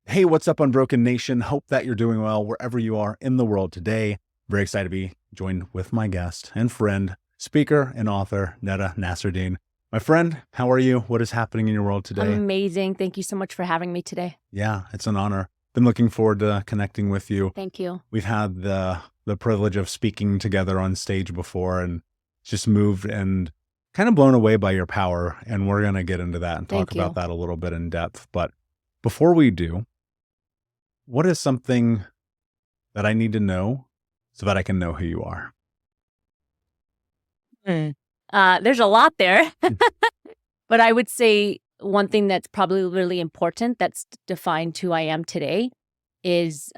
Hey, what's up, Unbroken Nation? Hope that you're doing well wherever you are in the world today. Very excited to be joined with my guest and friend, speaker and author, Nada Nasserdeen. My friend, how are you? What is happening in your world today? Amazing. Thank you so much for having me today. Yeah, it's an honor. Been looking forward to connecting with you. Thank you. We've had the privilege of speaking together on stage before and just moved and kind of blown away by your power. And we're going to get into that and talk Thank you. about that a little bit in depth. But before we do, what is something that I need to know so that I can know who you are? There's a lot there, but I would say one thing that's probably really important that's defined who I am today is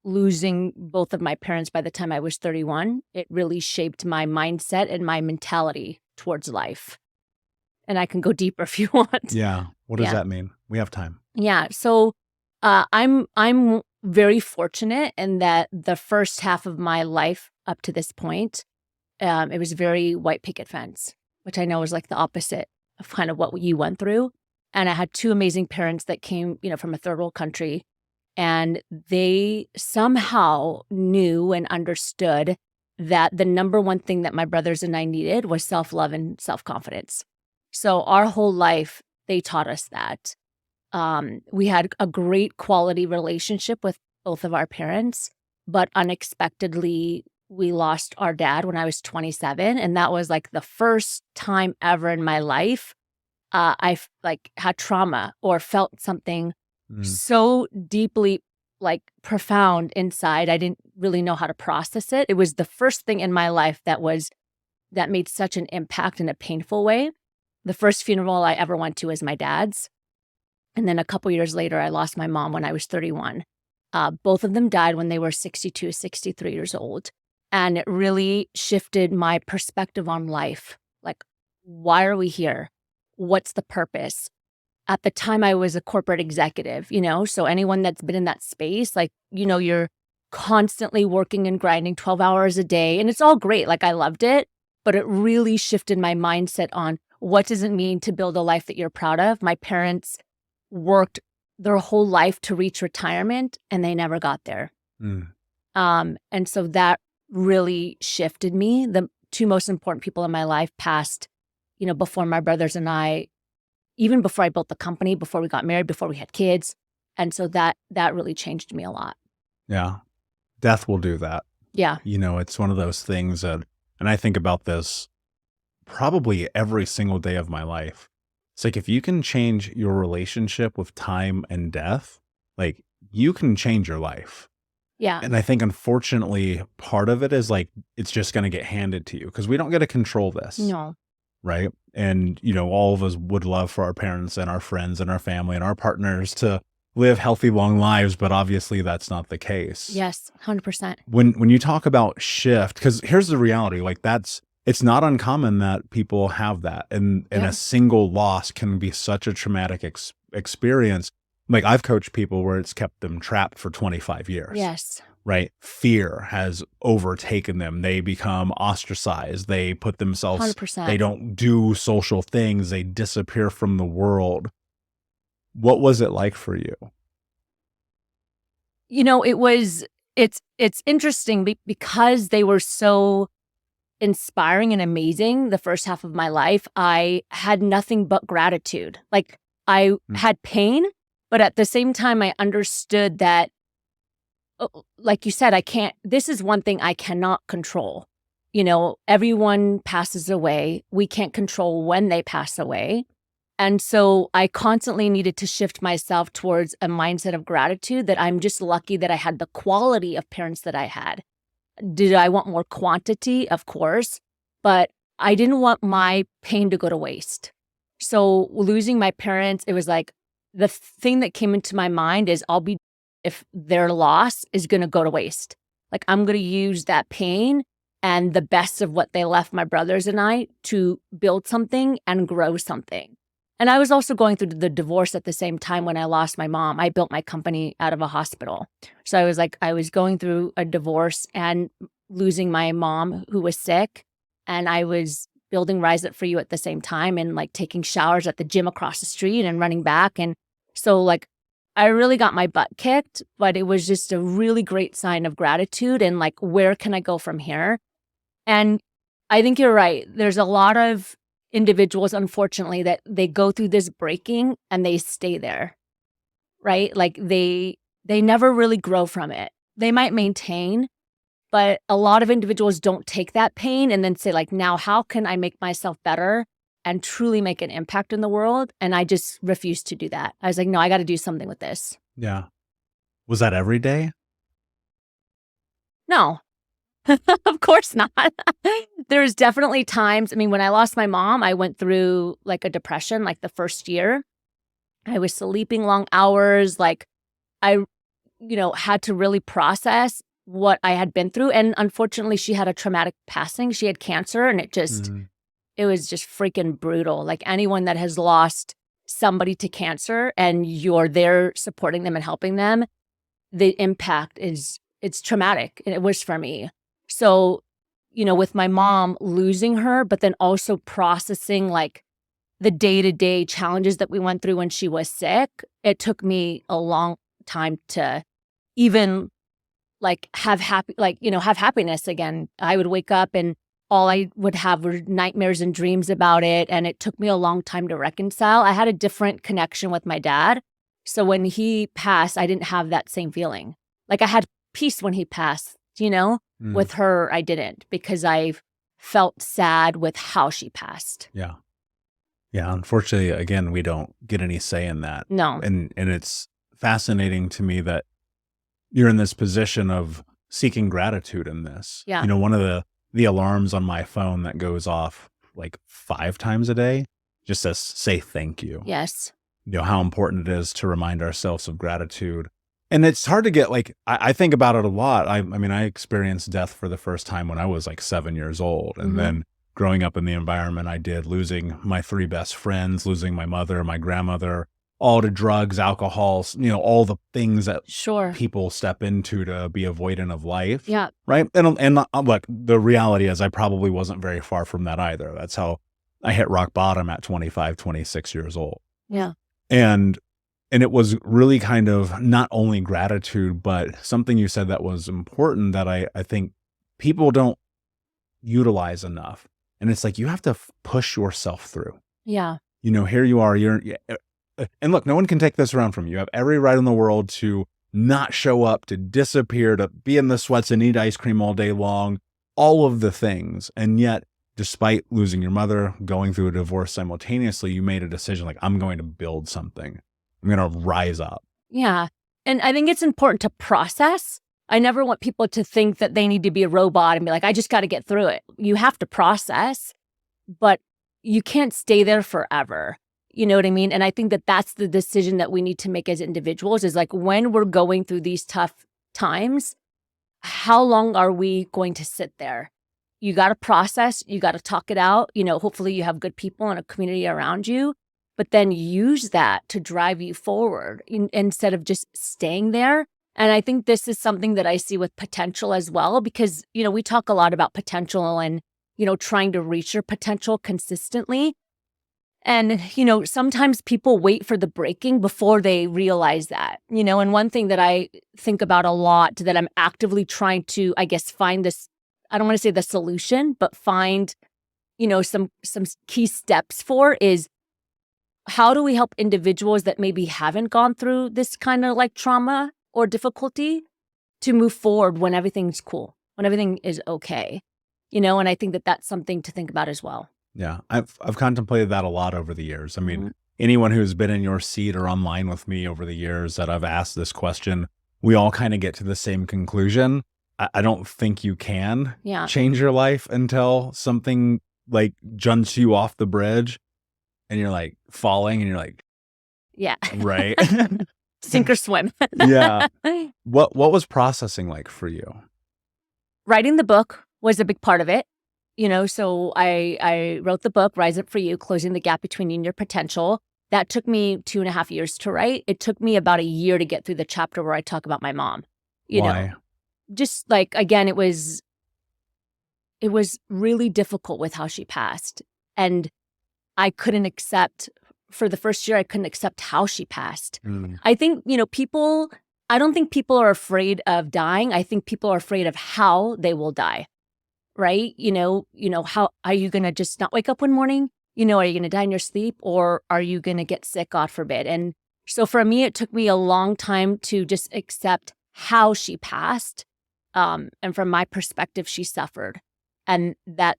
losing both of my parents by the time I was 31. It really shaped my mindset and my mentality towards life. And I can go deeper if you want. Yeah. What does that mean? We have time. Yeah. So I'm very fortunate in that the first half of my life up to this point, it was very white picket fence, which I know is like the opposite of kind of what you went through. And I had two amazing parents that came, from a third world country, and they somehow knew and understood that the number one thing that my brothers and I needed was self-love and self-confidence. So our whole life, they taught us that. We had a great quality relationship with both of our parents, but unexpectedly, we lost our dad when I was 27. And that was like the first time ever in my life I had trauma or felt something so deeply profound inside. I didn't really know how to process it. It was the first thing in my life that made such an impact in a painful way. The first funeral I ever went to was my dad's. And then a couple years later, I lost my mom when I was 31. Both of them died when they were 62, 63 years old. And it really shifted my perspective on life. Like, why are we here? What's the purpose? At the time, I was a corporate executive, so anyone that's been in that space, you're constantly working and grinding 12 hours a day. And it's all great. I loved it. But it really shifted my mindset on what does it mean to build a life that you're proud of? My parents worked their whole life to reach retirement, and they never got there. And so that really shifted me. The two most important people in my life passed, before my brothers and I, even before I built the company, before we got married, before we had kids. And so that really changed me a lot. Yeah. Death will do that. Yeah. It's one of those things that, and I think about this probably every single day of my life. It's like, if you can change your relationship with time and death, you can change your life. Yeah. And I think, unfortunately, part of it is it's just going to get handed to you because we don't get to control this. No. Right. And, all of us would love for our parents and our friends and our family and our partners to live healthy, long lives. But obviously that's not the case. Yes. 100%. When you talk about shift, because here's the reality, it's not uncommon that people have that. And a single loss can be such a traumatic experience. I've coached people where it's kept them trapped for 25 years. Yes. Right? Fear has overtaken them. They become ostracized. They put themselves, 100%. They don't do social things. They disappear from the world. What was it like for you? It's interesting because they were so inspiring and amazing the first half of my life. I had nothing but gratitude. I had pain, but at the same time, I understood that, like you said, this is one thing I cannot control. Everyone passes away. We can't control when they pass away. And so I constantly needed to shift myself towards a mindset of gratitude that I'm just lucky that I had the quality of parents that I had. Did I want more quantity? Of course. But I didn't want my pain to go to waste. So losing my parents, it was the thing that came into my mind is if their loss is going to go to waste. I'm going to use that pain and the best of what they left my brothers and I to build something and grow something. And I was also going through the divorce at the same time when I lost my mom. I built my company out of a hospital. So I was going through a divorce and losing my mom who was sick. And I was building Rise Up For You at the same time and taking showers at the gym across the street and running back. And so I really got my butt kicked, but it was just a really great sign of gratitude and like, where can I go from here? And I think you're right. There's a lot of individuals, unfortunately, that they go through this breaking and they stay there, right? Like they never really grow from it. They might maintain, but a lot of individuals don't take that pain and then say like, now how can I make myself better and truly make an impact in the world? And I just refused to do that. I was like, no, I got to do something with this. Yeah. Was that every day? No, of course not. There's definitely times. I mean, when I lost my mom, I went through like a depression, like the first year. I was sleeping long hours. Like I, had to really process what I had been through. And unfortunately, she had a traumatic passing. She had cancer, and it was just freaking brutal. Like anyone that has lost somebody to cancer and you're there supporting them and helping them, the impact it's traumatic. And it was for me. So, with my mom losing her, but then also processing like the day-to-day challenges that we went through when she was sick, it took me a long time to even like have happiness again. I would wake up and all I would have were nightmares and dreams about it. And it took me a long time to reconcile. I had a different connection with my dad. So when he passed, I didn't have that same feeling. Like I had peace when he passed, With her, I didn't, because I felt sad with how she passed. Yeah. Yeah. Unfortunately, again, we don't get any say in that. No. And it's fascinating to me that you're in this position of seeking gratitude in this. Yeah. One of the alarms on my phone that goes off like 5 times a day just says, say thank you. Yes. How important it is to remind ourselves of gratitude. And it's hard to get, like, I think about it a lot. I mean, I experienced death for the first time when I was like 7 years old. And then growing up in the environment I did, losing my 3 best friends, losing my mother, my grandmother, all to drugs, alcohol, all the things that people step into to be avoidant of life. Yeah. Right. And look, the reality is I probably wasn't very far from that either. That's how I hit rock bottom at 25, 26 years old. Yeah. And it was really kind of not only gratitude, but something you said that was important that I think people don't utilize enough. And it's like, you have to push yourself through. Yeah. Here you are, and look, no one can take this around from you. You have every right in the world to not show up, to disappear, to be in the sweats and eat ice cream all day long, all of the things. And yet, despite losing your mother, going through a divorce simultaneously, you made a decision like, I'm going to build something. I'm going to rise up. Yeah. And I think it's important to process. I never want people to think that they need to be a robot and be like, I just got to get through it. You have to process, but you can't stay there forever. You know what I mean? And I think that that's the decision that we need to make as individuals is like, when we're going through these tough times, how long are we going to sit there? You got to process, you got to talk it out. Hopefully you have good people and a community around you, but then use that to drive you forward instead of just staying there. And I think this is something that I see with potential as well, because, we talk a lot about potential and, trying to reach your potential consistently. And, sometimes people wait for the breaking before they realize that, and one thing that I think about a lot that I'm actively trying to, I guess, find this, I don't want to say the solution, but find, some key steps for is how do we help individuals that maybe haven't gone through this kind of like trauma or difficulty to move forward when everything's cool, when everything is okay, and I think that that's something to think about as well. Yeah, I've contemplated that a lot over the years. I mean, anyone who's been in your seat or online with me over the years that I've asked this question, we all kind of get to the same conclusion. I don't think you can change your life until something like jumps you off the bridge and you're like falling and you're like, yeah, right. Sink or swim. Yeah. What was processing like for you? Writing the book was a big part of it. So I wrote the book, Rise Up For You, Closing the Gap Between You and Your Potential. That took me 2.5 years to write. It took me about a year to get through the chapter where I talk about my mom. Why? Just like, again, it was really difficult with how she passed. And I couldn't accept for the first year, I couldn't accept how she passed. Mm. I think, I don't think people are afraid of dying. I think people are afraid of how they will die, right? How are you going to just not wake up one morning? Are you going to die in your sleep, or are you going to get sick, God forbid? And so for me, it took me a long time to just accept how she passed. And from my perspective, she suffered. And that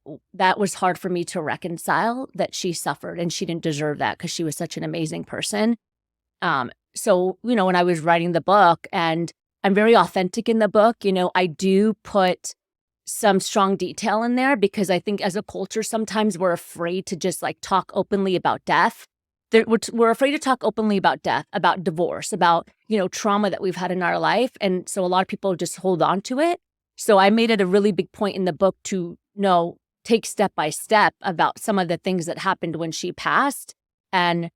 was hard for me to reconcile, that she suffered and she didn't deserve that because she was such an amazing person. So, when I was writing the book, and I'm very authentic in the book, I do put some strong detail in there because I think as a culture, sometimes we're afraid to just like talk openly about death. We're afraid to talk openly about death, about divorce, about, trauma that we've had in our life. And so a lot of people just hold on to it. So I made it a really big point in the book to take step by step about some of the things that happened when she passed and,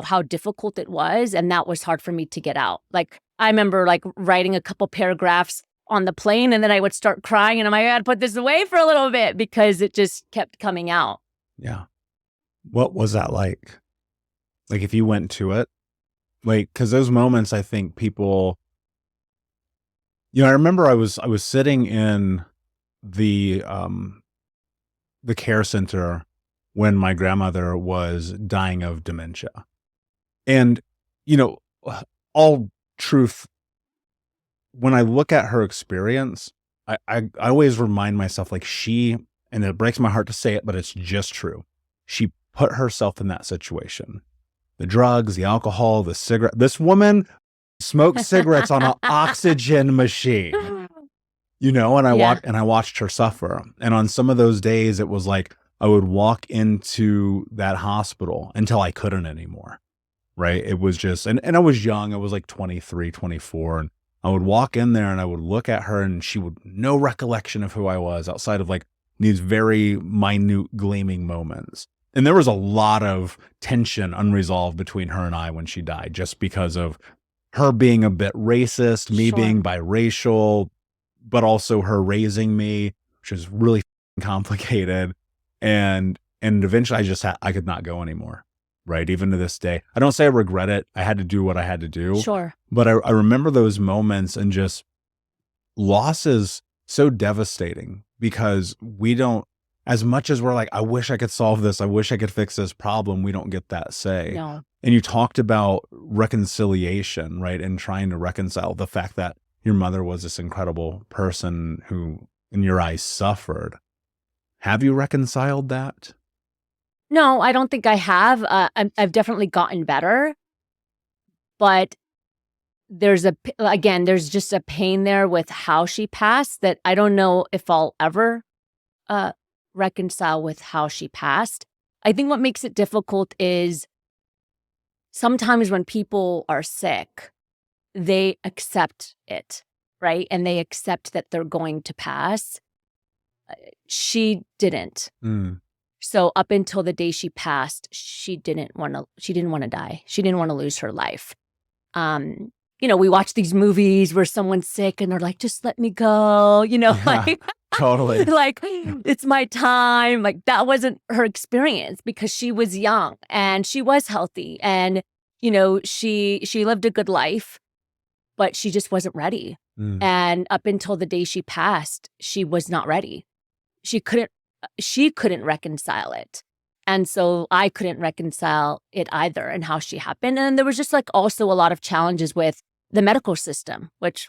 how difficult it was. And that was hard for me to get out. Like, I remember like writing a couple paragraphs on the plane, and then I would start crying, and I'm like, I gotta put this away for a little bit because it just kept coming out. Yeah. What was that like? Like, if you went to it, like, because those moments, I think people, I remember I was sitting in the care center when my grandmother was dying of dementia. And, all truth, when I look at her experience, I always remind myself, like, and it breaks my heart to say it, but it's just true. She put herself in that situation. The drugs, the alcohol, the cigarette. This woman smoked cigarettes on an oxygen machine, and I watched her suffer. And on some of those days, it was like I would walk into that hospital until I couldn't anymore. Right. It was just, and I was young. I was like 23, 24. And I would walk in there and I would look at her, and she would no recollection of who I was outside of like these very minute gleaming moments. And there was a lot of tension unresolved between her and I when she died, just because of her being a bit racist, me being biracial, but also her raising me, which is really complicated. And eventually I could not go anymore. Right. Even to this day, I don't say I regret it. I had to do what I had to do. Sure. But I remember those moments, and just loss is so devastating because we don't, as much as we're like, I wish I could solve this, I wish I could fix this problem, we don't get that say. No. And you talked about reconciliation, right? And trying to reconcile the fact that your mother was this incredible person who, in your eyes, suffered. Have you reconciled that? No, I don't think I have. I've definitely gotten better, but there's just a pain there with how she passed that I don't know if I'll ever reconcile with how she passed. I think what makes it difficult is sometimes when people are sick, they accept it, right? And they accept that they're going to pass. She didn't. Mm. So up until the day she passed, she didn't want to die. She didn't want to lose her life. We watch these movies where someone's sick and they're like, just let me go, like totally. Like, it's my time. Like, that wasn't her experience because she was young and she was healthy and, she lived a good life, but she just wasn't ready. Mm. And up until the day she passed, she was not ready. She couldn't reconcile it. And so I couldn't reconcile it either and how she happened. And there was just like also a lot of challenges with the medical system, which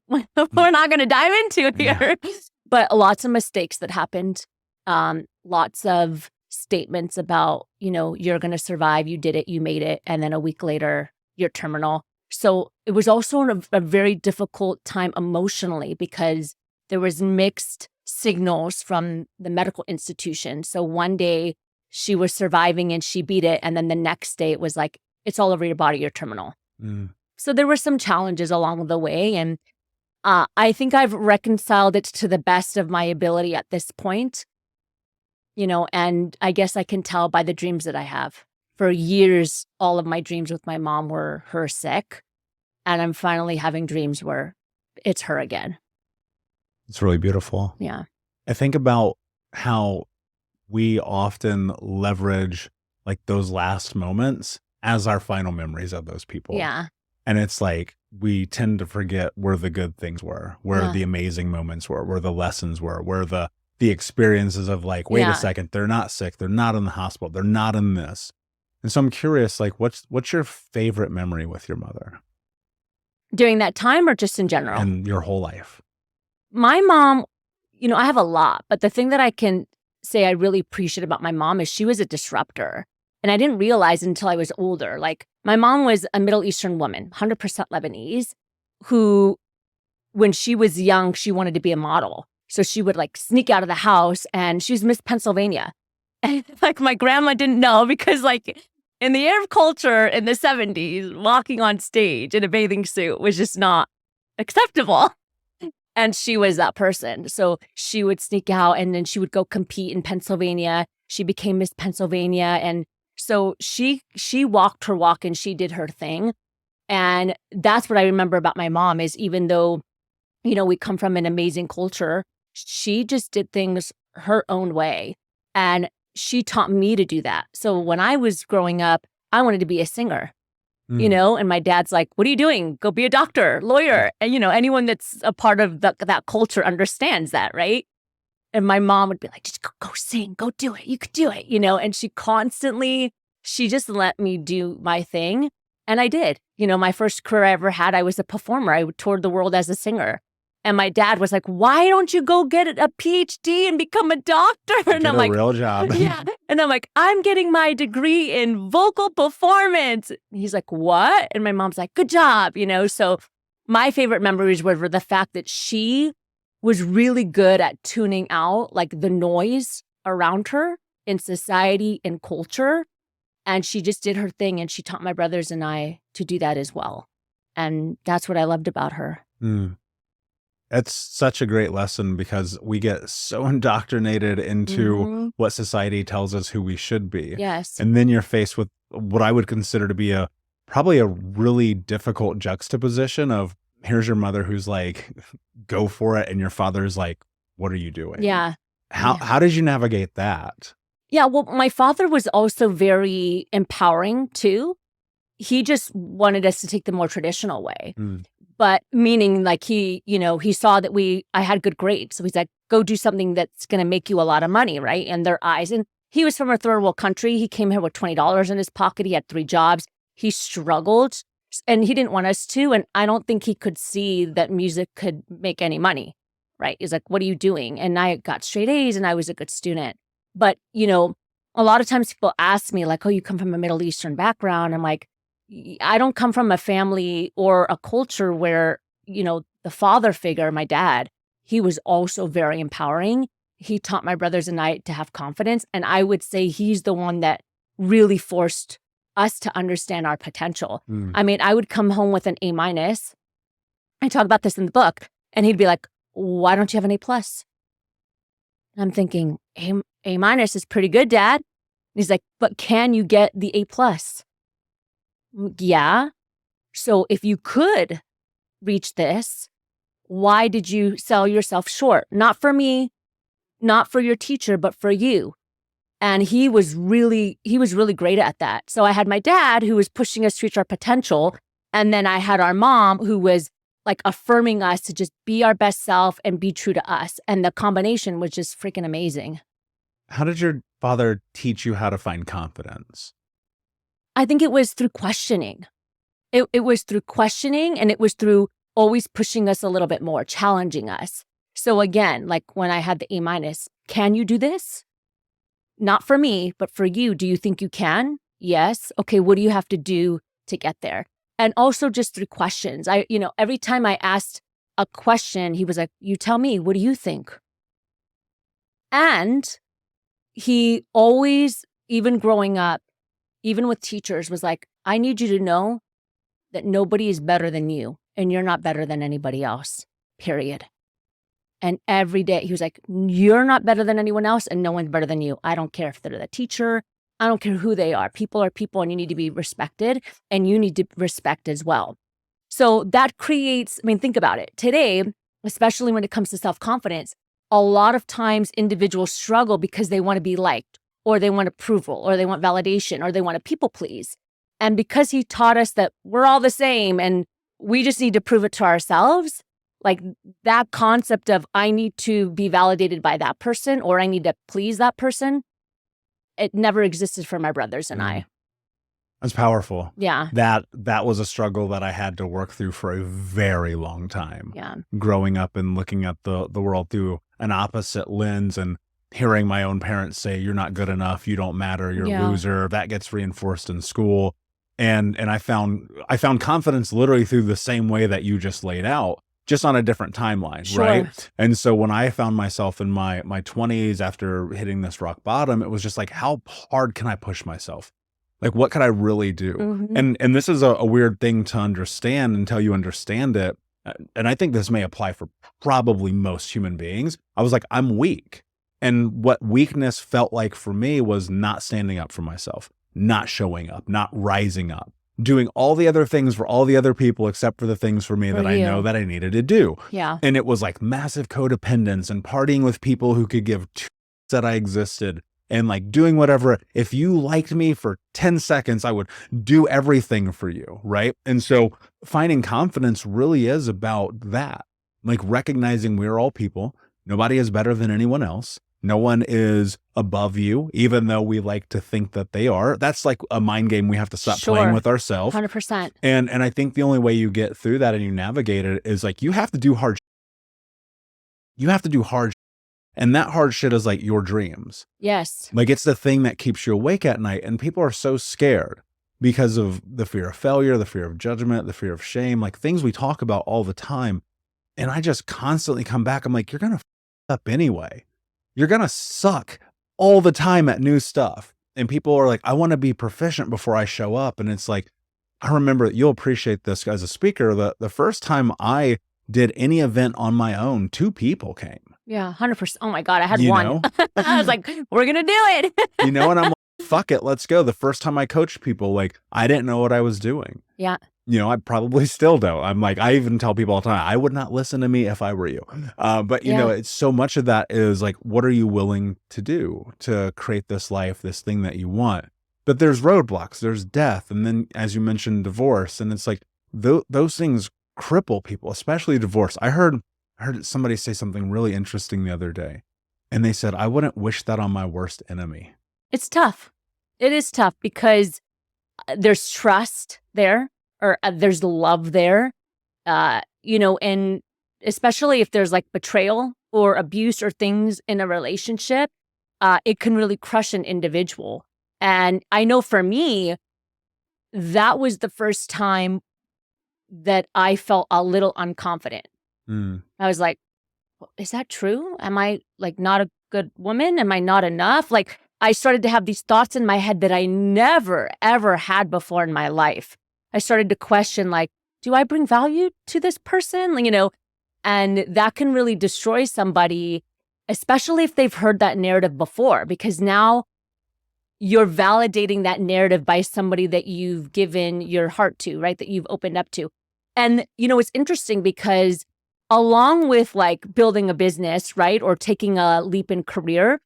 we're not going to dive into here. Yeah. But lots of mistakes that happened. Lots of statements about, you're going to survive, you did it, you made it. And then a week later, you're terminal. So it was also a very difficult time emotionally because there was mixed signals from the medical institution. So one day she was surviving and she beat it. And then the next day it was like, it's all over your body, you're terminal. Mm. So there were some challenges along the way. And I think I've reconciled it to the best of my ability at this point, and I guess I can tell by the dreams that I have. For years, all of my dreams with my mom were her sick. And I'm finally having dreams where it's her again. It's really beautiful. Yeah. I think about how we often leverage like those last moments as our final memories of those people. Yeah. And it's like we tend to forget where the good things were, where the amazing moments were, where the lessons were, where the experiences of like, wait a second, they're not sick, they're not in the hospital, they're not in this. And so I'm curious, like, what's your favorite memory with your mother? During that time or just in general? And your whole life? My mom, I have a lot, but the thing that I can say I really appreciate about my mom is she was a disruptor. And I didn't realize until I was older. Like, my mom was a Middle Eastern woman, 100% Lebanese, who, when she was young, she wanted to be a model. So she would like sneak out of the house, and she was Miss Pennsylvania. And like my grandma didn't know, because like in the Arab culture in the 70s, walking on stage in a bathing suit was just not acceptable. And she was that person. So she would sneak out, and then she would go compete in Pennsylvania. She became Miss Pennsylvania. And so she walked her walk and she did her thing. And that's what I remember about my mom is, even though, we come from an amazing culture, she just did things her own way. And she taught me to do that. So when I was growing up, I wanted to be a singer. And my dad's like, what are you doing? Go be a doctor, lawyer. And, anyone that's a part of that culture understands that, right? And my mom would be like, just go sing, go do it. You could do it, And she just let me do my thing. And I did. My first career I ever had, I was a performer. I toured the world as a singer. And my dad was like, why don't you go get a PhD and become a doctor? And I'm like, real job. Yeah. And I'm like, I'm getting my degree in vocal performance. And he's like, what? And my mom's like, good job. So my favorite memories were the fact that she was really good at tuning out like the noise around her in society and culture. And she just did her thing. And she taught my brothers and I to do that as well. And that's what I loved about her. It's such a great lesson, because we get so indoctrinated into what society tells us who we should be. Yes. And then you're faced with what I would consider to be probably a really difficult juxtaposition of, here's your mother who's like, go for it. And your father's like, what are you doing? Yeah. How did you navigate that? Yeah, well, my father was also very empowering too. He just wanted us to take the more traditional way. But meaning like he saw that I had good grades. So he's like, go do something that's going to make you a lot of money, right? In their eyes. And he was from a third world country. He came here with $20 in his pocket. He had 3 jobs. He struggled, and he didn't want us to. And I don't think he could see that music could make any money, right? He's like, what are you doing? And I got straight A's and I was a good student. But, a lot of times people ask me like, oh, you come from a Middle Eastern background. I'm like, I don't come from a family or a culture where, the father figure, my dad, he was also very empowering. He taught my brothers and I to have confidence. And I would say he's the one that really forced us to understand our potential. I mean, I would come home with an A-. I talk about this in the book. And he'd be like, why don't you have an A+? I'm thinking, A- is pretty good, Dad. And he's like, but can you get the A+? Yeah. So if you could reach this, why did you sell yourself short? Not for me, not for your teacher, but for you. And he was really great at that. So I had my dad who was pushing us to reach our potential. And then I had our mom who was like affirming us to just be our best self and be true to us. And the combination was just freaking amazing. How did your father teach you how to find confidence? I think it was through questioning. It was through questioning, and it was through always pushing us a little bit more, challenging us. So again, like when I had the A-, can you do this? Not for me, but for you. Do you think you can? Yes. Okay, what do you have to do to get there? And also just through questions. Every time I asked a question, he was like, you tell me, what do you think? And he always, even growing up, even with teachers, was like, I need you to know that nobody is better than you and you're not better than anybody else, period. And every day he was like, you're not better than anyone else and no one's better than you. I don't care if they're the teacher. I don't care who they are. People are people and you need to be respected and you need to respect as well. So that creates, think about it. Today, especially when it comes to self-confidence, a lot of times individuals struggle because they want to be liked or they want approval, or they want validation, or they want to people please. And because he taught us that we're all the same and we just need to prove it to ourselves, like that concept of I need to be validated by that person or I need to please that person, it never existed for my brothers and I. That's powerful. Yeah. That was a struggle that I had to work through for a very long time. Yeah. Growing up and looking at the world through an opposite lens and hearing my own parents say, you're not good enough, you don't matter, you're a loser. That gets reinforced in school. And I found confidence literally through the same way that you just laid out, just on a different timeline, right? And so when I found myself in my 20s after hitting this rock bottom, it was just like, how hard can I push myself? Like, what could I really do? Mm-hmm. And this is a weird thing to understand until you understand it. And I think this may apply for probably most human beings. I was like, I'm weak. And what weakness felt like for me was not standing up for myself, not showing up, not rising up, doing all the other things for all the other people except for the things for me that I know that I needed to do. Yeah. And it was like massive codependence and partying with people who could give two that I existed. And like doing whatever, if you liked me for 10 seconds, I would do everything for you, right? And so finding confidence really is about that. Like recognizing we're all people. Nobody is better than anyone else. No one is above you, even though we like to think that they are. That's like a mind game we have to stop playing with ourselves. 100%. And I think the only way you get through that and you navigate it is like, you have to do hard. You have to do hard. And that hard shit is like your dreams. Yes. Like it's the thing that keeps you awake at night. And people are so scared because of the fear of failure, the fear of judgment, the fear of shame, like things we talk about all the time. And I just constantly come back. I'm like, you're going to f up anyway. You're going to suck all the time at new stuff. And people are like, I want to be proficient before I show up. And it's like, I remember, you'll appreciate this as a speaker. The first time I did any event on my own, 2 people came. Yeah, 100%. Oh my God, I had one. I was like, we're going to do it. And I'm like, fuck it, let's go. The first time I coached people, like I didn't know what I was doing. Yeah. I probably still don't. I'm like, I even tell people all the time, I would not listen to me if I were you. But it's so much of that is like, what are you willing to do to create this life, this thing that you want? But there's roadblocks, there's death. And then as you mentioned, divorce. And it's like, those things cripple people, especially divorce. I heard somebody say something really interesting the other day. And they said, I wouldn't wish that on my worst enemy. It's tough. It is tough because there's trust there, or there's love there, and especially if there's like betrayal or abuse or things in a relationship, it can really crush an individual. And I know for me, that was the first time that I felt a little unconfident. I was like, is that true? Am I like not a good woman? Am I not enough? Like I started to have these thoughts in my head that I never, ever had before in my life. I started to question like, do I bring value to this person? And that can really destroy somebody, especially if they've heard that narrative before, because now you're validating that narrative by somebody that you've given your heart to, right? That you've opened up to. And, it's interesting because along with like building a business, right? Or taking a leap in career,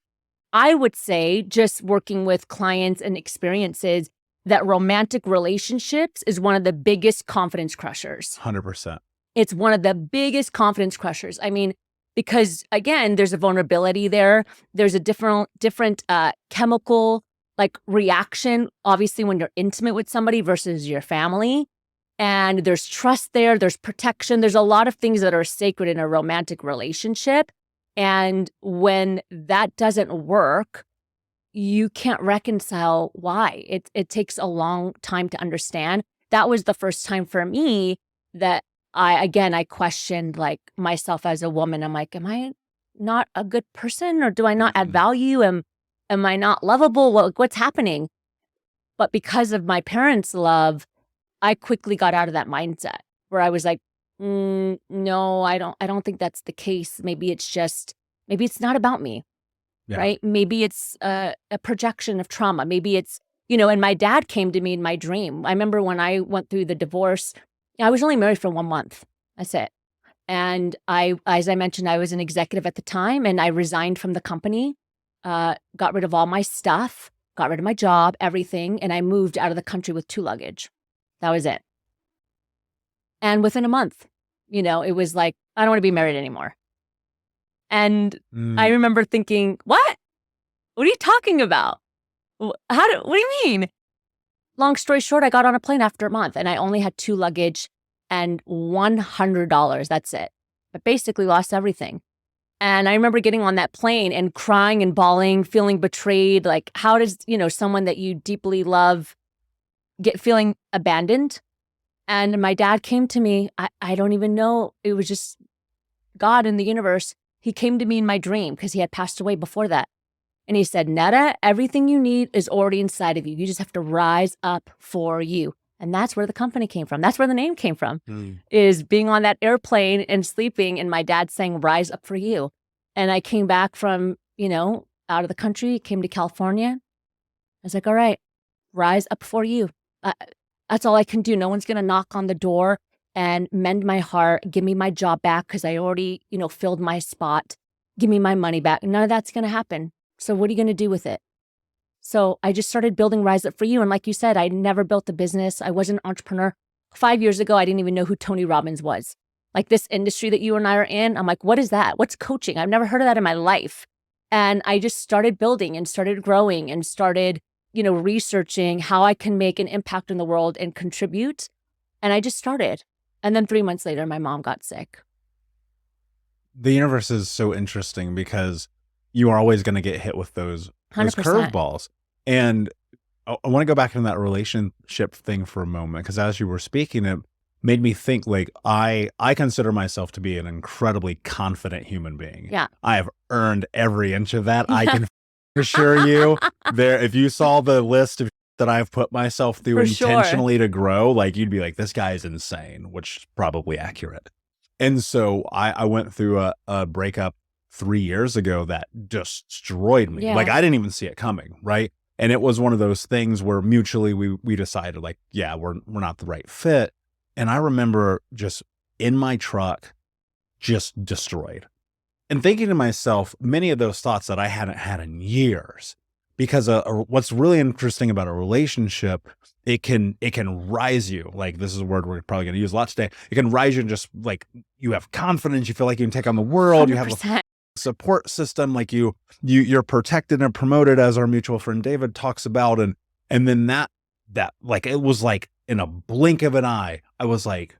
I would say just working with clients and experiences that romantic relationships is one of the biggest confidence crushers. 100%. It's one of the biggest confidence crushers. I mean, because again, there's a vulnerability there. There's a different chemical like reaction, obviously when you're intimate with somebody versus your family. And there's trust there, there's protection, there's a lot of things that are sacred in a romantic relationship. And when that doesn't work, you can't reconcile why. It takes a long time to understand. That was the first time for me that I questioned like myself as a woman. I'm like, am I not a good person, or do I not add value? Am I not lovable? What's happening? But because of my parents' love, I quickly got out of that mindset where I was like, no, I don't think that's the case. Maybe it's not about me, right? Maybe it's a projection of trauma. Maybe it's, and my dad came to me in my dream. I remember when I went through the divorce, I was only married for 1 month. That's it. And as I mentioned, I was an executive at the time and I resigned from the company got rid of all my stuff, got rid of my job, everything, and I moved out of the country with 2 luggage. That was it. And within a month, it was like, I don't want to be married anymore. And I remember thinking, what? What are you talking about? What do you mean? Long story short, I got on a plane after a month and I only had 2 luggage and $100. That's it. But basically lost everything. And I remember getting on that plane and crying and bawling, feeling betrayed. Like, how does, someone that you deeply love get feeling abandoned? And my dad came to me. I don't even know. It was just God in the universe. He came to me in my dream because he had passed away before that. And he said, Nada, everything you need is already inside of you. You just have to rise up for you. And that's where the company came from. That's where the name came from, is being on that airplane and sleeping. And my dad saying, rise up for you. And I came back from, out of the country, came to California. I was like, all right, rise up for you. That's all I can do. No one's going to knock on the door and mend my heart, give me my job back because I already, filled my spot. Give me my money back. None of that's going to happen. So what are you going to do with it? So I just started building Rise Up For You. And like you said, I never built a business. I wasn't an entrepreneur. 5 years ago, I didn't even know who Tony Robbins was. Like this industry that you and I are in, I'm like, what is that? What's coaching? I've never heard of that in my life. And I just started building and started growing and started, researching how I can make an impact in the world and contribute. And I just started. And then 3 months later, my mom got sick. The universe is so interesting because you are always going to get hit with those 100%. curveballs. And I want to go back into that relationship thing for a moment, because as you were speaking, it made me think, like, I consider myself to be an incredibly confident human being. Yeah. I have earned every inch of that. I can assure you there, if you saw the list of that I've put myself through intentionally to grow, like, you'd be like, this guy is insane, which is probably accurate. And so I went through a breakup 3 years ago that just destroyed me. Yeah. Like, I didn't even see it coming, right? And it was one of those things where mutually we decided, like, yeah, we're not the right fit. And I remember just in my truck, just destroyed. And thinking to myself, many of those thoughts that I hadn't had in years, because what's really interesting about a relationship, it can rise you. Like, this is a word we're probably going to use a lot today. It can rise you and just, like, you have confidence. You feel like you can take on the world. 100%. You have a support system. Like you're protected and promoted, as our mutual friend David talks about. And then that like, it was like in a blink of an eye, I was like,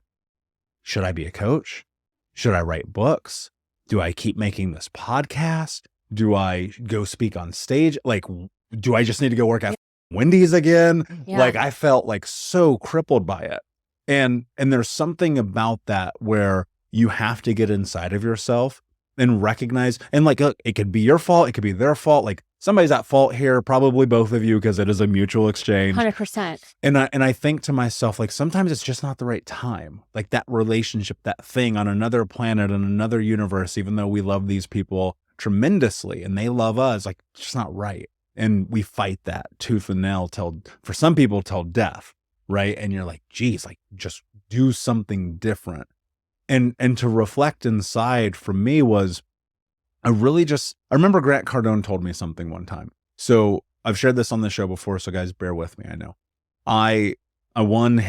should I be a coach? Should I write books? Do I keep making this podcast? Do I go speak on stage? Like, do I just need to go work at Wendy's again? Yeah. Like, I felt like so crippled by it. And there's something about that where you have to get inside of yourself and recognize, and like, look, it could be your fault. It could be their fault. Like, somebody's at fault here, probably both of you, because it is a mutual exchange. 100%. And I think to myself, like, sometimes it's just not the right time. Like, that relationship, that thing on another planet, in another universe, even though we love these people tremendously and they love us, like, it's just not right. And we fight that tooth and nail for some people, till death, right? And you're like, geez, like, just do something different. And to reflect inside for me was, I remember Grant Cardone told me something one time. So I've shared this on the show before, so guys, bear with me. I know I won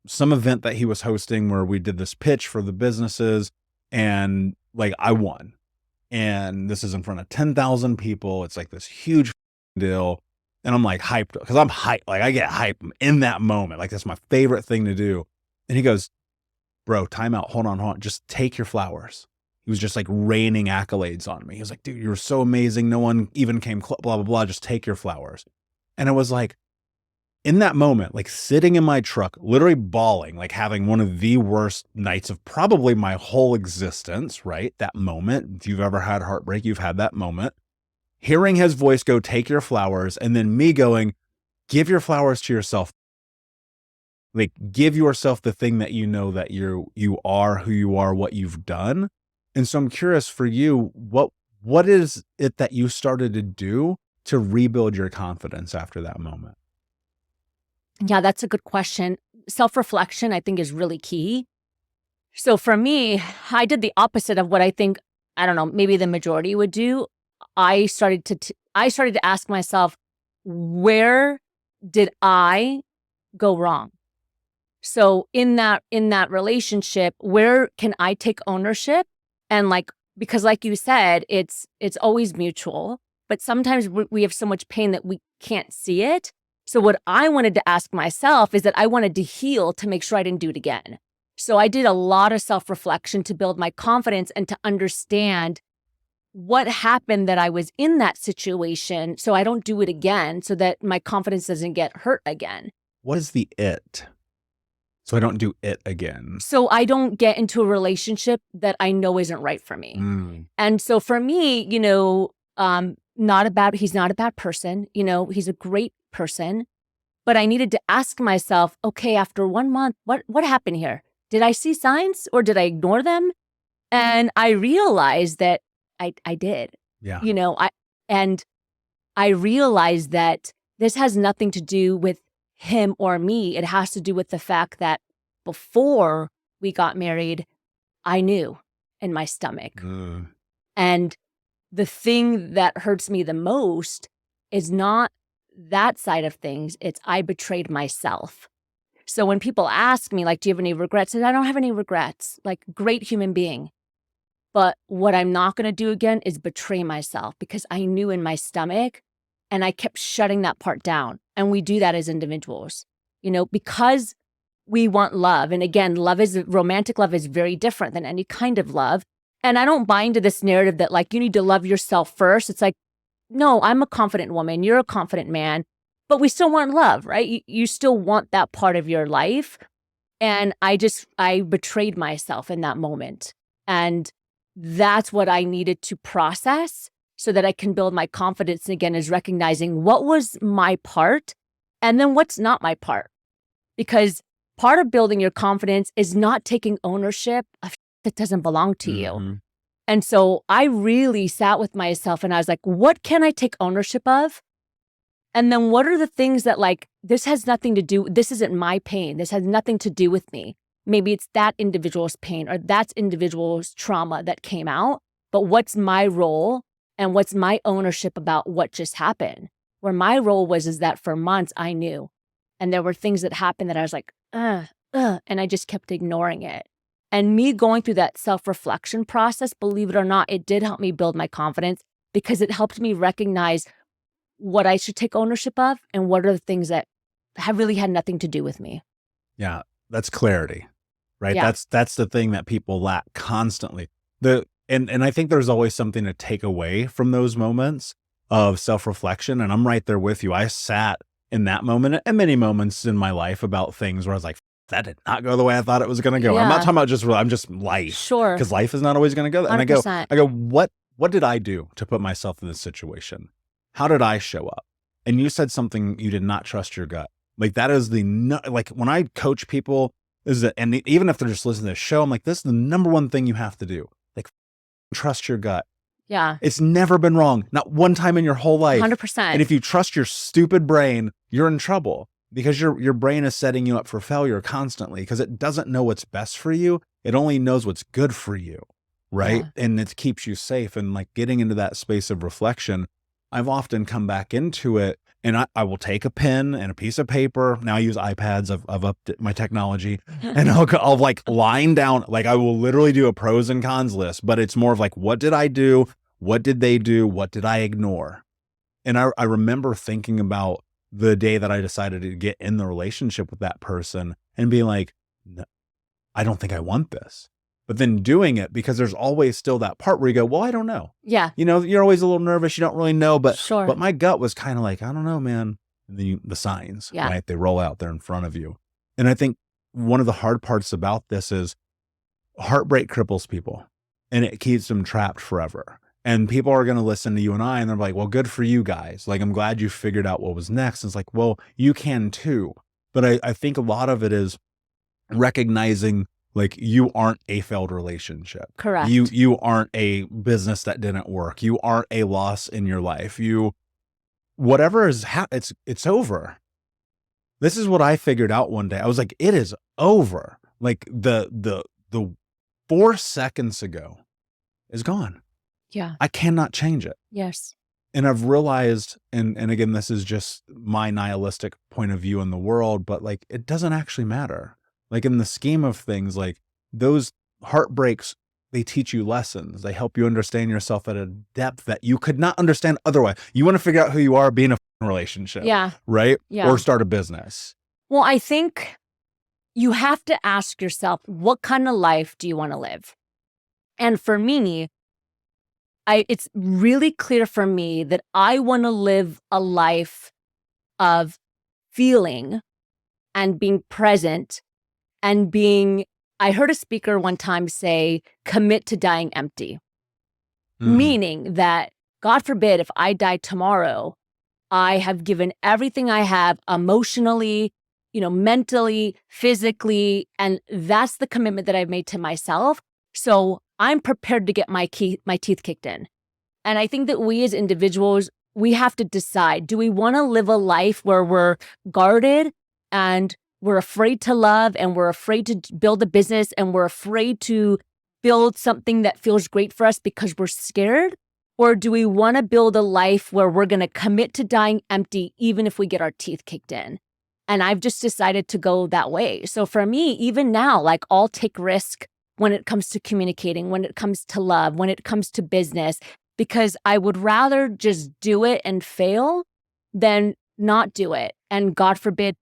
some event that he was hosting where we did this pitch for the businesses, and like, I won. And this is in front of 10,000 people. It's like this huge deal. And I'm like hyped, because I'm hyped. Like, I get hyped in that moment. Like, that's my favorite thing to do. And he goes, bro, time out. Hold on. Just take your flowers. He was just like raining accolades on me. He was like, dude, you're so amazing. No one even came close, blah, blah, blah. Just take your flowers. And it was like, in that moment, like, sitting in my truck, literally bawling, like having one of the worst nights of probably my whole existence, right? That moment, if you've ever had heartbreak, you've had that moment. Hearing his voice go, take your flowers, and then me going, give your flowers to yourself. Like, give yourself the thing that you know that you are, who you are, what you've done. And so I'm curious for you, what is it that you started to do to rebuild your confidence after that moment? Yeah, that's a good question. Self-reflection, I think, is really key. So for me, I did the opposite of what I think, I don't know, maybe the majority would do. I started to ask myself, where did I go wrong? So in that relationship, where can I take ownership? And like, because like you said, it's always mutual, but sometimes we have so much pain that we can't see it. So what I wanted to ask myself is that I wanted to heal to make sure I didn't do it again. So I did a lot of self-reflection to build my confidence and to understand what happened that I was in that situation so I don't do it again, so that my confidence doesn't get hurt again. What is the it? So I don't do it again. So I don't get into a relationship that I know isn't right for me. And so for me, he's not a bad person. He's a great person. But I needed to ask myself, okay, after 1 month, what happened here? Did I see signs or did I ignore them? And I realized that I did. Yeah. I realized that this has nothing to do with him or me. It has to do with the fact that before we got married, I knew in my stomach. And the thing that hurts me the most is not that side of things. It's I betrayed myself. So when people ask me, like, do you have any regrets? I don't have any regrets. Like, great human being. But what I'm not going to do again is betray myself, because I knew in my stomach and I kept shutting that part down. And we do that as individuals, because we want love. And again, romantic love is very different than any kind of love. And I don't buy into this narrative that like, you need to love yourself first. It's like, no, I'm a confident woman. You're a confident man, but we still want love, right? You still want that part of your life. And I betrayed myself in that moment. And that's what I needed to process so that I can build my confidence again, is recognizing what was my part and then what's not my part. Because part of building your confidence is not taking ownership of that doesn't belong to you. And so I really sat with myself and I was like, what can I take ownership of? And then what are the things that like, this has nothing to do, this isn't my pain. This has nothing to do with me. Maybe it's that individual's pain or that individual's trauma that came out, but what's my role and what's my ownership about what just happened? Where my role is that for months I knew, and there were things that happened that I was like, and I just kept ignoring it. And me going through that self-reflection process, believe it or not, it did help me build my confidence, because it helped me recognize what I should take ownership of and what are the things that have really had nothing to do with me. Yeah, that's clarity, right? Yeah. That's the thing that people lack constantly. And I think there's always something to take away from those moments of self-reflection. And I'm right there with you. I sat in that moment and many moments in my life about things where I was like, that did not go the way I thought it was going to go. Yeah. I'm not talking about I'm just life. Sure. Because life is not always going to go. And 100%. I go, what did I do to put myself in this situation? How did I show up? And you said something, you did not trust your gut. Like that is like when I coach people and even if they're just listening to this show, I'm like, this is the number one thing you have to do. Like trust your gut. Yeah. It's never been wrong. Not one time in your whole life. 100%. And if you trust your stupid brain, you're in trouble, because your brain is setting you up for failure constantly, because it doesn't know what's best for you. It only knows what's good for you. Right. Yeah. And it keeps you safe. And like getting into that space of reflection, I've often come back into it, and I will take a pen and a piece of paper. Now I use iPads. I've upped my technology, and I'll like line down, like I will literally do a pros and cons list, but it's more of like, what did I do? What did they do? What did I ignore? And I remember thinking about the day that I decided to get in the relationship with that person and being like, no, I don't think I want this. But then doing it, because there's always still that part where you go, well, I don't know. Yeah. You're always a little nervous. You don't really know, but sure. But my gut was kind of like, I don't know, man. And then the signs, yeah. right? They roll out there in front of you. And I think one of the hard parts about this is heartbreak cripples people, and it keeps them trapped forever. And people are going to listen to you and I, and they're like, well, good for you guys. Like, I'm glad you figured out what was next. And it's like, well, you can too. But I think a lot of it is recognizing like you aren't a failed relationship. Correct. You aren't a business that didn't work. You aren't a loss in your life. Whatever is it's over. This is what I figured out one day. I was like, it is over. Like the 4 seconds ago is gone. Yeah. I cannot change it. Yes. And I've realized, and again, this is just my nihilistic point of view in the world, but like, it doesn't actually matter. Like in the scheme of things, like those heartbreaks, they teach you lessons. They help you understand yourself at a depth that you could not understand otherwise. You want to figure out who you are, be in a relationship, Yeah. right? Yeah. Or start a business. Well, I think you have to ask yourself, what kind of life do you want to live? And for me, it's really clear for me that I want to live a life of feeling and being present and being, I heard a speaker one time say, commit to dying empty. Meaning that, God forbid, if I die tomorrow, I have given everything I have emotionally, mentally, physically, and that's the commitment that I've made to myself. So I'm prepared to get my teeth kicked in. And I think that we as individuals, we have to decide, do we want to live a life where we're guarded and we're afraid to love and we're afraid to build a business and we're afraid to build something that feels great for us because we're scared? Or do we want to build a life where we're going to commit to dying empty even if we get our teeth kicked in? And I've just decided to go that way. So for me, even now, like I'll take risk when it comes to communicating, when it comes to love, when it comes to business, because I would rather just do it and fail than not do it. And God forbid,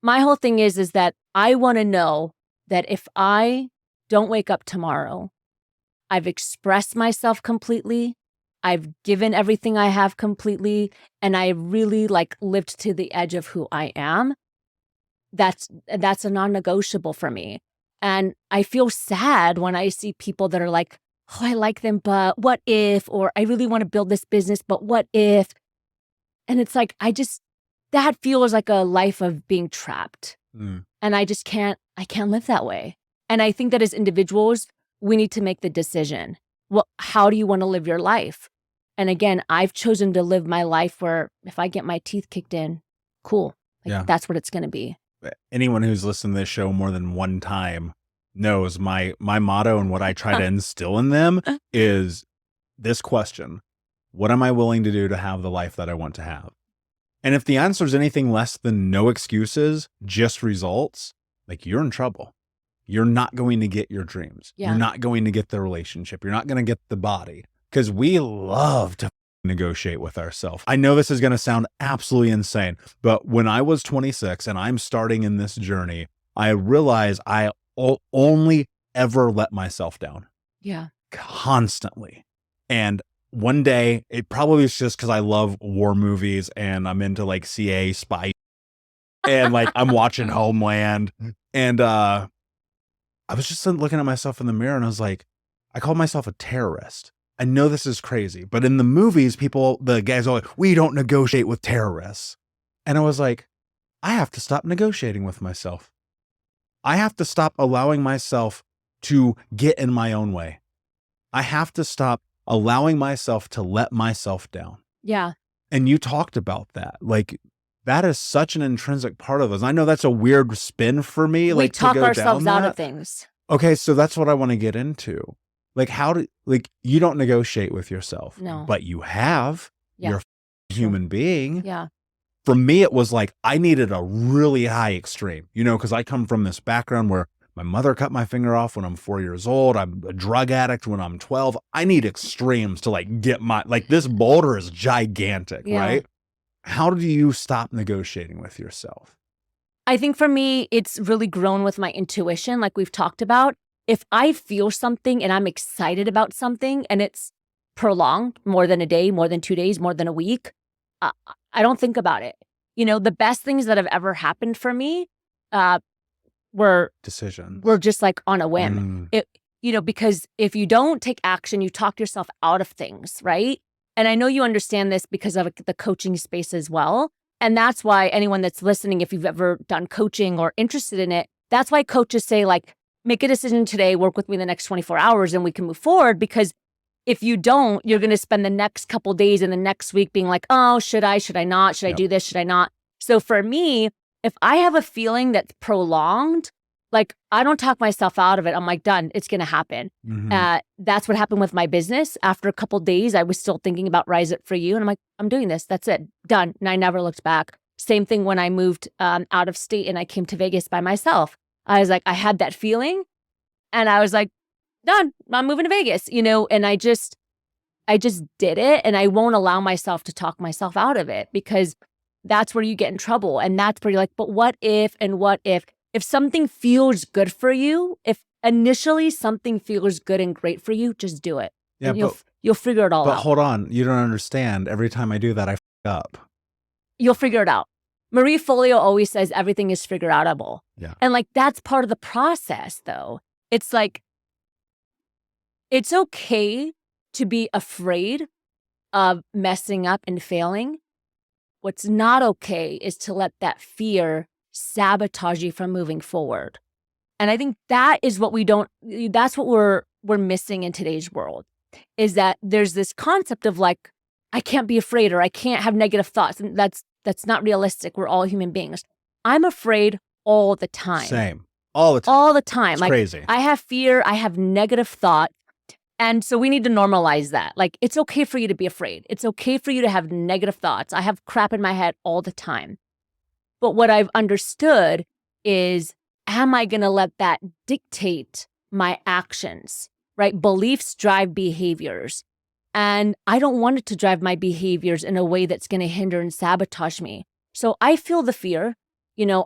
my whole thing is that I want to know that if I don't wake up tomorrow, I've expressed myself completely, I've given everything I have completely, and I really lived to the edge of who I am. That's a non-negotiable for me. And I feel sad when I see people that are like, oh, I like them, but what if? Or I really want to build this business, but what if? And it's like, that feels like a life of being trapped. And I can't live that way. And I think that as individuals, we need to make the decision. Well, how do you want to live your life? And again, I've chosen to live my life where if I get my teeth kicked in, cool. That's what it's going to be. Anyone who's listened to this show more than one time knows my motto and what I try to instill in them is this question: what am I willing to do to have the life that I want to have? And if the answer is anything less than no excuses, just results, you're in trouble. You're not going to get your dreams. Yeah. You're not going to get the relationship. You're not going to get the body, because we love to negotiate with ourselves. I know this is going to sound absolutely insane, but when I was 26 and I'm starting in this journey, I realized I only ever let myself down. Yeah. Constantly. And one day, it probably was just because I love war movies and I'm into CA spy and I'm watching Homeland, and I was just looking at myself in the mirror and I was like, I called myself a terrorist. I know this is crazy, but in the movies, the guys are like, we don't negotiate with terrorists. And I was like, I have to stop negotiating with myself. I have to stop allowing myself to get in my own way. I have to stop allowing myself to let myself down. Yeah. And you talked about that. That is such an intrinsic part of us. I know that's a weird spin for me. We talk to go ourselves down out that. of things. Okay, so that's what I want to get into. You don't negotiate with yourself. No. But you have. Yeah. You're a human being. Yeah. For me, it was I needed a really high extreme, because I come from this background where my mother cut my finger off when I'm 4 years old. I'm a drug addict when I'm 12. I need extremes to get this boulder is gigantic, right? How do you stop negotiating with yourself? I think for me, it's really grown with my intuition, like we've talked about. If I feel something and I'm excited about something and it's prolonged more than a day, more than 2 days, more than a week, I don't think about it. The best things that have ever happened for me were decisions. We're just on a whim. Because if you don't take action, you talk yourself out of things, right? And I know you understand this because of the coaching space as well. And that's why anyone that's listening, if you've ever done coaching or interested in it, that's why coaches say make a decision today, work with me the next 24 hours and we can move forward. Because if you don't, you're going to spend the next couple days and the next week being oh, should I not? Should I do this? Should I not? So for me, if I have a feeling that's prolonged, Like, I don't talk myself out of it. I'm like, done. It's going to happen. That's what happened with my business. After a couple days, I was still thinking about Rise Up For You. And I'm like, I'm doing this. That's it. Done. And I never looked back. Same thing when I moved out of state and I came to Vegas by myself. I was like, I had that feeling and I was like, done. I'm moving to Vegas, and I just did it. And I won't allow myself to talk myself out of it, because that's where you get in trouble. And that's where you're like, but what if, and what if something feels good for you, if initially something feels good and great for you, just do it. Yeah, and you'll figure it all out. But hold on, you don't understand. Every time I do that, I f up. You'll figure it out. Marie Folio always says everything is figure outable. Yeah. And like, that's part of the process though. It's like, it's okay to be afraid of messing up and failing. What's not okay is to let that fear sabotage you from moving forward. And I think that is what that's what we're missing in today's world, is that there's this concept of like, I can't be afraid, or I can't have negative thoughts. And that's not realistic. We're all human beings. I'm afraid all the time. Same. All the time. All the time. It's like, crazy. I have fear. I have negative thought. And so we need to normalize that. Like, it's okay for you to be afraid. It's okay for you to have negative thoughts. I have crap in my head all the time. But what I've understood is, am I going to let that dictate my actions, right? Beliefs drive behaviors. And I don't want it to drive my behaviors in a way that's going to hinder and sabotage me. So I feel the fear,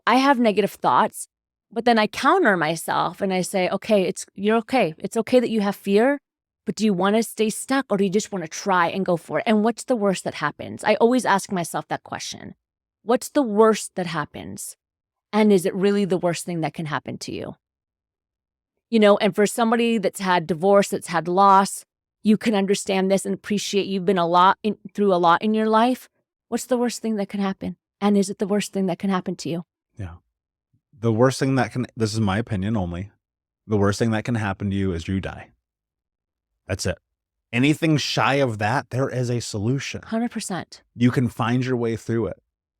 I have negative thoughts, but then I counter myself and I say, okay, you're okay. It's okay that you have fear, but do you want to stay stuck, or do you just want to try and go for it? And what's the worst that happens? I always ask myself that question. What's the worst that happens? And is it really the worst thing that can happen to you? And for somebody that's had divorce, that's had loss, you can understand this and appreciate you've been through a lot in your life. What's the worst thing that can happen? And is it the worst thing that can happen to you? Yeah. The worst thing this is my opinion only, the worst thing that can happen to you is you die. That's it. Anything shy of that, there is a solution. 100%. You can find your way through it.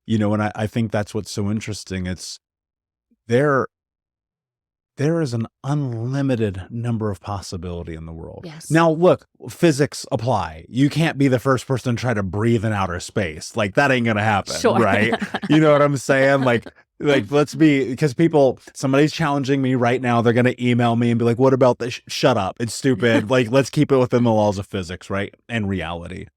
And I think that's what's so interesting. It's there is an unlimited number of possibility in the world. Yes. Now, look, physics apply. You can't be the first person to try to breathe in outer space. Like, that ain't going to happen, sure. Right? You know what I'm saying? Like because somebody's challenging me right now. They're going to email me and be like, what about this? Shut up. It's stupid. Like, let's keep it within the laws of physics, right? And reality.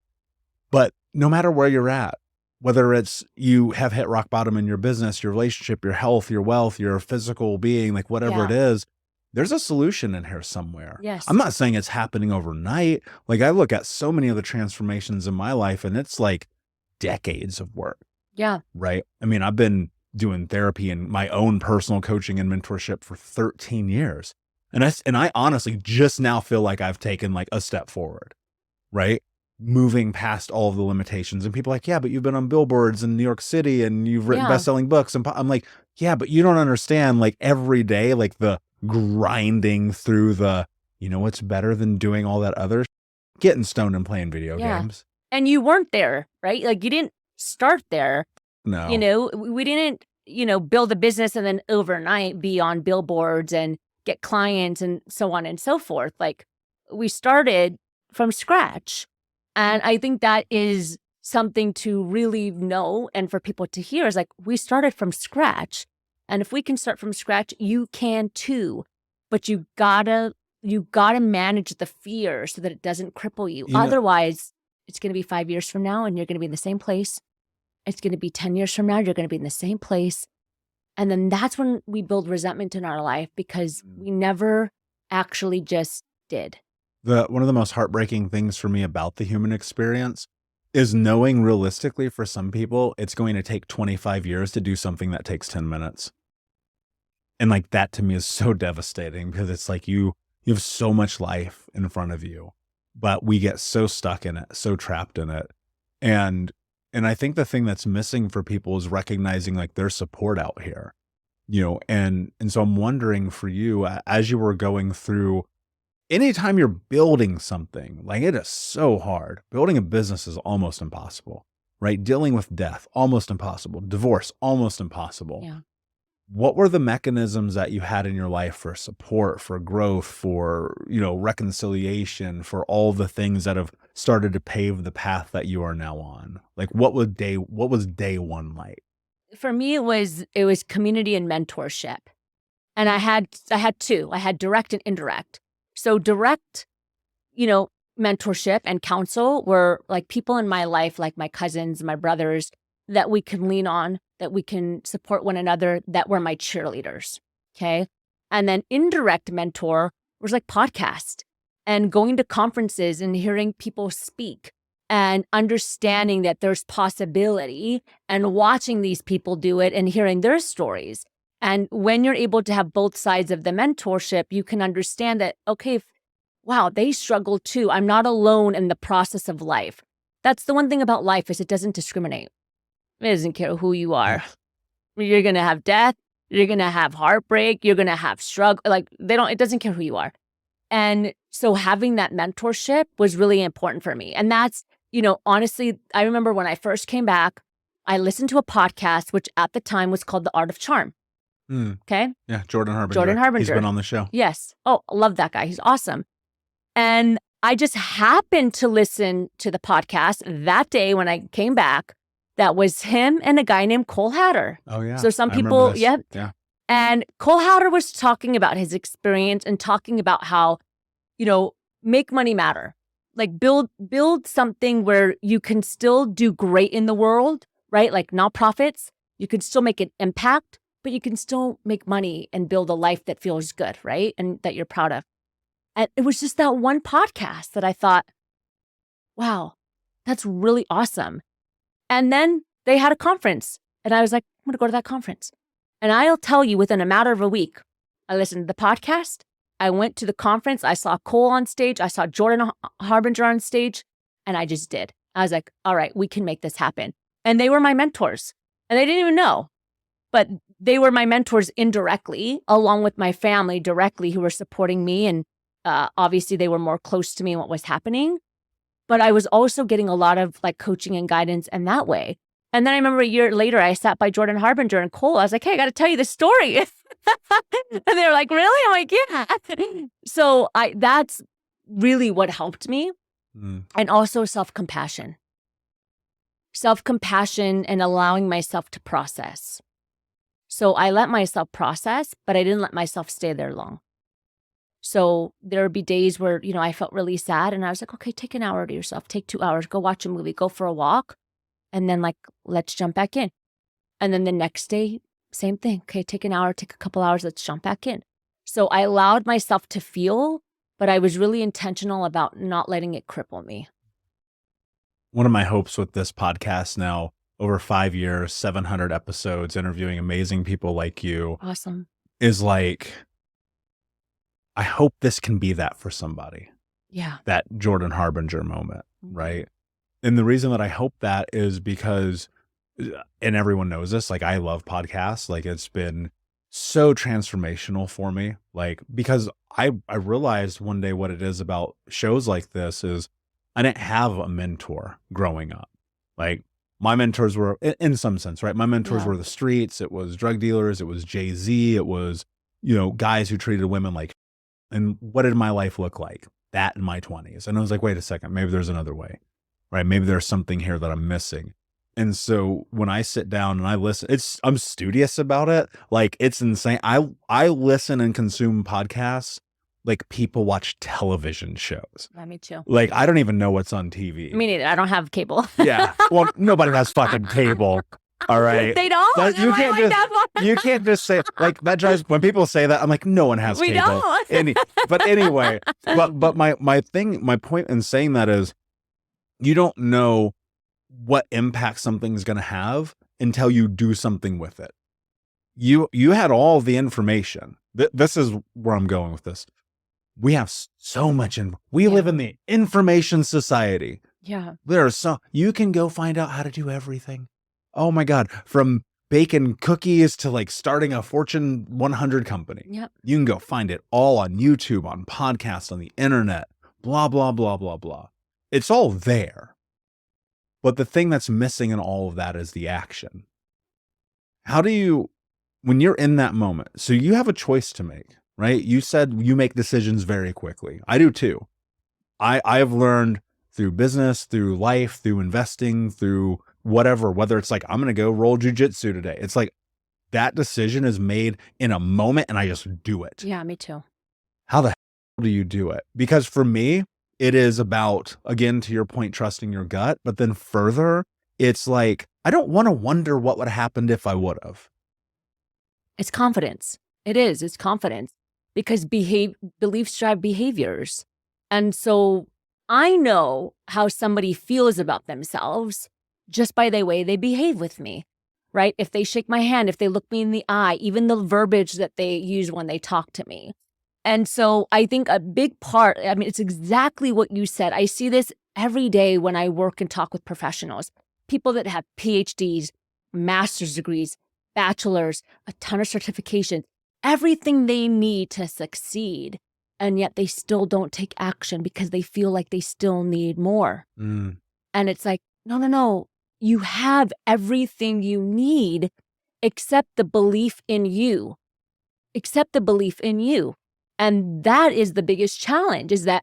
But no matter where you're at, whether it's you have hit rock bottom in your business, your relationship, your health, your wealth, your physical being, like whatever it is, there's a solution in here somewhere. Yes. I'm not saying it's happening overnight. Like, I look at so many of the transformations in my life and it's like decades of work. Yeah. Right. I mean, I've been doing therapy and my own personal coaching and mentorship for 13 years. And I honestly just now feel like I've taken like a step forward, right? Moving past all of the limitations. And people are like, yeah, but you've been on billboards in New York City and you've written best-selling books. And I'm like, yeah, but you don't understand, like, every day, like the grinding through what's better than doing all that other getting stoned and playing video games. And you weren't there, right? Like, you didn't start there. No. We didn't, build a business and then overnight be on billboards and get clients and so on and so forth. Like, we started from scratch. And I think that is something to really know and for people to hear, is like, we started from scratch. And if we can start from scratch, you can too. But you gotta manage the fear so that it doesn't cripple you. Otherwise, it's going to be 5 years from now and you're going to be in the same place. It's going to be 10 years from now, you're going to be in the same place. And then that's when we build resentment in our life, because we never actually just did. One of the most heartbreaking things for me about the human experience is knowing realistically for some people, it's going to take 25 years to do something that takes 10 minutes. And like, that to me is so devastating, because it's like you have so much life in front of you, but we get so stuck in it, so trapped in it. And I think the thing that's missing for people is recognizing like there's support out here, and so I'm wondering for you, as you were going through, anytime you're building something, like, it is so hard. Building a business is almost impossible, right? Dealing with death, almost impossible. Divorce, almost impossible. Yeah. what were the mechanisms that you had in your life for support, for growth, for, reconciliation, for all the things that have started to pave the path that you are now on? Like what was day one like? For me, it was community and mentorship. And I had two. I had direct and indirect. So direct, mentorship and counsel were like people in my life, like my cousins, my brothers, that we can lean on, that we can support one another, that were my cheerleaders. Okay. And then indirect mentor was like podcast and going to conferences and hearing people speak and understanding that there's possibility and watching these people do it and hearing their stories. And when you're able to have both sides of the mentorship, you can understand that, okay, wow, they struggle too. I'm not alone in the process of life. That's the one thing about life is it doesn't discriminate. It doesn't care who you are. You're going to have death. You're going to have heartbreak. You're going to have struggle. Like it doesn't care who you are. And so having that mentorship was really important for me. And that's, honestly, I remember when I first came back, I listened to a podcast, which at the time was called The Art of Charm. Okay. Yeah. Jordan Harbinger. He's been on the show. Yes. Oh, I love that guy. He's awesome. And I just happened to listen to the podcast that day when I came back. That was him and a guy named Cole Hatter. Oh, yeah. So some people, yeah. And Cole Hatter was talking about his experience and talking about how, make money matter. Like build something where you can still do great in the world, right? Like nonprofits, you can still make an impact, but you can still make money and build a life that feels good, right? And that you're proud of. And it was just that one podcast that I thought, wow, that's really awesome. And then they had a conference and I was like, I'm going to go to that conference. And I'll tell you, within a matter of a week, I listened to the podcast. I went to the conference. I saw Cole on stage. I saw Jordan Harbinger on stage. And I just did. I was like, all right, we can make this happen. And they were my mentors. And they didn't even know. But they were my mentors indirectly, along with my family directly who were supporting me. And obviously, they were more close to me and what was happening. But I was also getting a lot of like coaching and guidance in that way. And then I remember a year later, I sat by Jordan Harbinger and Cole. I was like, hey, I got to tell you this story. And they were like, really? I'm like, yeah. So that's really what helped me. And also self-compassion. Self-compassion and allowing myself to process. So I let myself process, but I didn't let myself stay there long. So there would be days where, I felt really sad and I was like, okay, take an hour to yourself, take 2 hours, go watch a movie, go for a walk. And then let's jump back in. And then the next day, same thing. Okay, take an hour, take a couple hours, let's jump back in. So I allowed myself to feel, but I was really intentional about not letting it cripple me. One of my hopes with this podcast now, over 5 years, 700 episodes, interviewing amazing people like you. Awesome. Is like, I hope this can be that for somebody. Yeah. That Jordan Harbinger moment, right? And the reason that I hope that is because, and everyone knows this, like I love podcasts. Like it's been so transformational for me. Like, because I realized one day what it is about shows like this is I didn't have a mentor growing up. Like my mentors were, in some sense, right? My mentors were the streets. It was drug dealers. It was Jay-Z. It was, guys who treated women like, and what did my life look like? That in my 20s. And I was like, wait a second, maybe there's another way. Right? Maybe there's something here that I'm missing. And so when I sit down and I listen, I'm studious about it. Like it's insane. I listen and consume podcasts like people watch television shows. Yeah, me too. Like I don't even know what's on TV. Me neither. I don't have cable. Yeah. Well, nobody has fucking cable. All right. They don't. But you can't just say like that drives when people say that. I'm like, no one has cable. We don't. But anyway, but my point in saying that is, you don't know what impact something's going to have until you do something with it. You had all the information. This is where I'm going with this. We have so much we live in the information society. Yeah. You can go find out how to do everything. Oh my God. From baking cookies to like starting a Fortune 100 company. Yep. You can go find it all on YouTube, on podcasts, on the internet, blah, blah, blah, blah, blah. It's all there. But the thing that's missing in all of that is the action. How do you when you're in that moment, so you have a choice to make, right? You said you make decisions very quickly. I do too. I have learned through business, through life, through investing, through whatever, whether it's like, I'm going to go roll jujitsu today. It's like that decision is made in a moment and I just do it. Yeah, me too. How the hell do you do it? Because for me, it is about, again, to your point, trusting your gut. But then further, it's like, I don't want to wonder what would have happened if I would have. It's confidence. It is. It's confidence because beliefs drive behaviors. And so I know how somebody feels about themselves just by the way they behave with me, right? If they shake my hand, if they look me in the eye, even the verbiage that they use when they talk to me. And so I think a big part, I mean, it's exactly what you said. I see this every day when I work and talk with professionals, people that have PhDs, master's degrees, bachelor's, a ton of certifications, everything they need to succeed. And yet they still don't take action because they feel like they still need more. Mm. And it's like, no. You have everything you need except the belief in you. Except the belief in you. And that is the biggest challenge, is that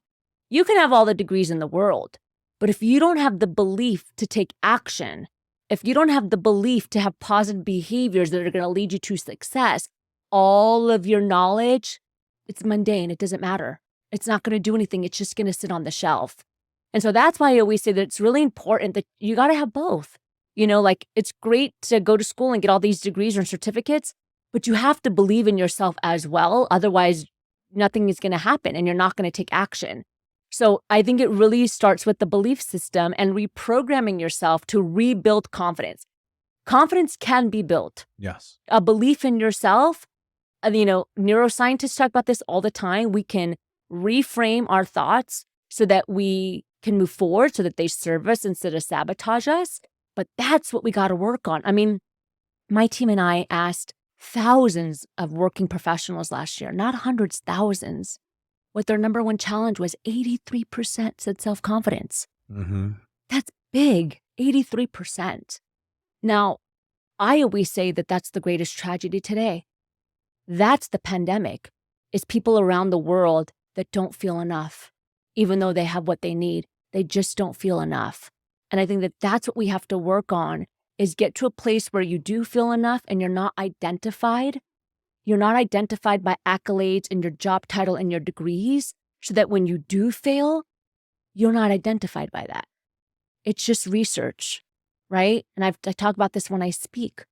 you can have all the degrees in the world, but if you don't have the belief to take action, if you don't have the belief to have positive behaviors that are going to lead you to success, all of your knowledge, it's mundane. It doesn't matter. It's not going to do anything. It's just going to sit on the shelf. And so that's why I always say that it's really important that you got to have both. You know, like it's great to go to school and get all these degrees or certificates, but you have to believe in yourself as well. Otherwise, nothing is going to happen and you're not going to take action. So I think it really starts with the belief system and reprogramming yourself to rebuild confidence. Confidence can be built. Yes. A belief in yourself, you know, neuroscientists talk about this all the time. We can reframe our thoughts so that we can move forward, so that they serve us instead of sabotage us. But that's what we got to work on. I mean, my team and I asked thousands of working professionals last year, not hundreds, thousands. What their number one challenge was, 83% said self-confidence. Mm-hmm. That's big, 83%. Now, I always say that that's the greatest tragedy today. That's the pandemic, is people around the world that don't feel enough. Even though they have what they need, they just don't feel enough. And I think that that's what we have to work on, is get to a place where you do feel enough and you're not identified. You're not identified by accolades and your job title and your degrees, so that when you do fail, you're not identified by that. It's just research, right? And I talk about this when I speak.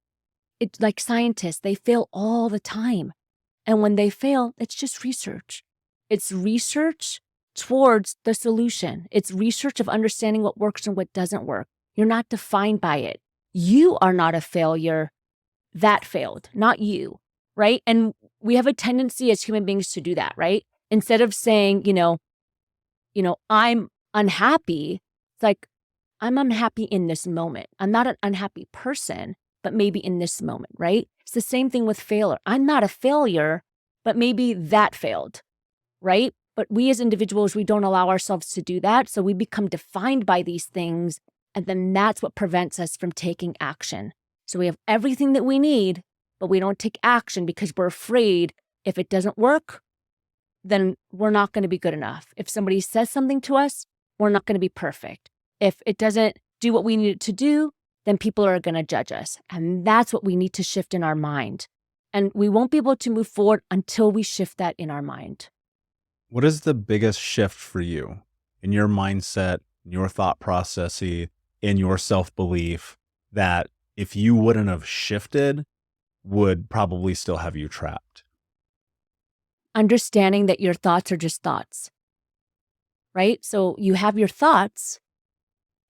It's like scientists, they fail all the time. And when they fail, it's just research. It's research towards the solution. It's research of understanding what works and what doesn't work. You're not defined by it. You are not a failure. That failed, not you, right? And we have a tendency as human beings to do that, right? Instead of saying, you know, I'm unhappy, it's like, I'm unhappy in this moment. I'm not an unhappy person, but maybe in this moment, right? It's the same thing with failure. I'm not a failure, but maybe that failed, right? But we as individuals, we don't allow ourselves to do that. So we become defined by these things. And then that's what prevents us from taking action. So we have everything that we need, but we don't take action because we're afraid if it doesn't work, then we're not going to be good enough. If somebody says something to us, we're not going to be perfect. If it doesn't do what we need it to do, then people are going to judge us. And that's what we need to shift in our mind. And we won't be able to move forward until we shift that in our mind. What is the biggest shift for you in your mindset, in your thought processes, in your self-belief, that if you wouldn't have shifted, would probably still have you trapped? Understanding that your thoughts are just thoughts, right? So you have your thoughts,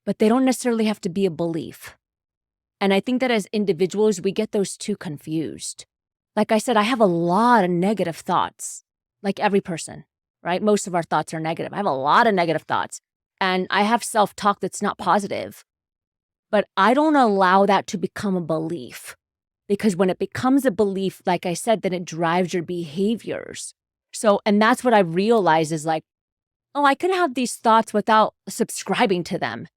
but they don't necessarily have to be a belief. And I think that as individuals, we get those two confused. Like I said, I have a lot of negative thoughts, like every person, right? Most of our thoughts are negative. I have a lot of negative thoughts. And I have self-talk that's not positive. But I don't allow that to become a belief. Because when it becomes a belief, like I said, then it drives your behaviors. So, and that's what I realize is like, oh, I can have these thoughts without subscribing to them,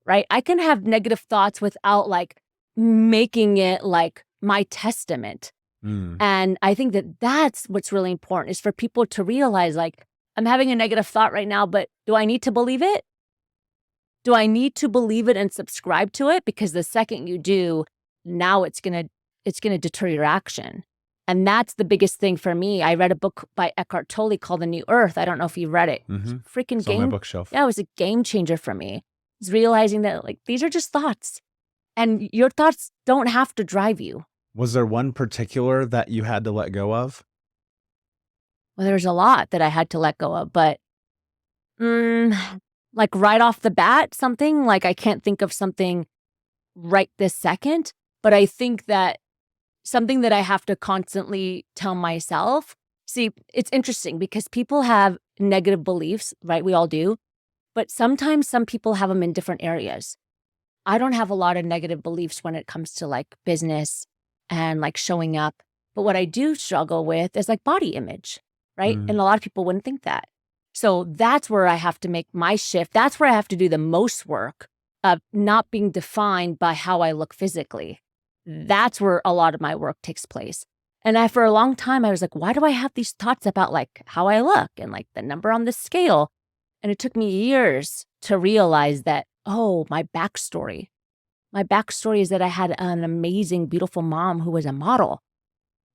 right? I can have negative thoughts without like making it like my testament. And I think that that's what's really important, is for people to realize, like, I'm having a negative thought right now, but do I need to believe it? Do I need to believe it and subscribe to it? Because the second you do, now it's gonna deter your action. And that's the biggest thing for me. I read a book by Eckhart Tolle called The New Earth. I don't know if you read it. Freaking It's on my bookshelf. Yeah, it was a game changer for me. It's realizing that, like, these are just thoughts, and your thoughts don't have to drive you. Was there one particular that you had to let go of? Well, there's a lot that I had to let go of, but like right off the bat, something like, I can't think of something right this second, but I think that something that I have to constantly tell myself. See, it's interesting because people have negative beliefs, right? We all do. But sometimes some people have them in different areas. I don't have a lot of negative beliefs when it comes to like business and like showing up. But what I do struggle with is like body image, right? And a lot of people wouldn't think that. So that's where I have to make my shift. That's where I have to do the most work of not being defined by how I look physically. That's where a lot of my work takes place. And for a long time, I was like, why do I have these thoughts about like how I look and like the number on the scale? And it took me years to realize that, oh, my backstory. My backstory is that I had an amazing, beautiful mom who was a model.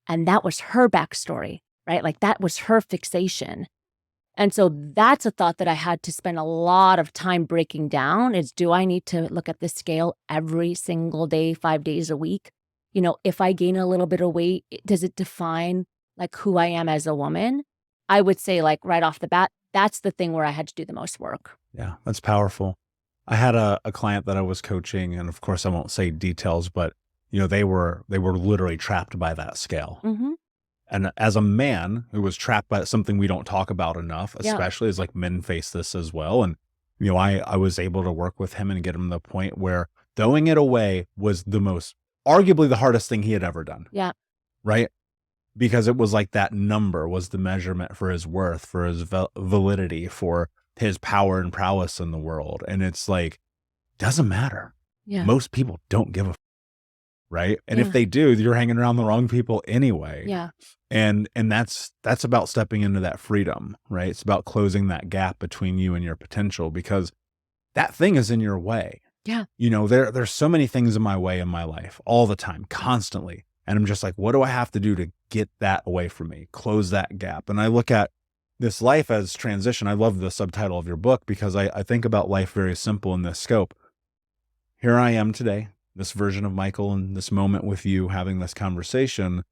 And that was her backstory, right? Like that was her fixation. And so that's a thought that I had to spend a lot of time breaking down, is, do I need to look at the scale every single day, 5 days a week? You know, if I gain a little bit of weight, does it define like who I am as a woman? I would say, like, right off the bat, that's the thing where I had to do the most work. Yeah, that's powerful. I had a client that I was coaching, and of course I won't say details, but you know, they were literally trapped by that scale. And as a man who was trapped by something we don't talk about enough, especially as like men face this as well. And, you know, I was able to work with him and get him to the point where throwing it away was arguably the hardest thing he had ever done. Yeah. Right. Because it was like that number was the measurement for his worth, for his validity, for his power and prowess in the world. And it's like, doesn't matter. Yeah. Most people don't give a right. And if they do, you're hanging around the wrong people anyway. Yeah. And that's about stepping into that freedom, right? It's about closing that gap between you and your potential, because that thing is in your way. Yeah. You know, there's so many things in my way in my life all the time, constantly. And I'm just like, what do I have to do to get that away from me? Close that gap. And I look at this life as transition. I love the subtitle of your book because I think about life very simple in this scope. Here I am today, this version of Michael in this moment with you having this conversation.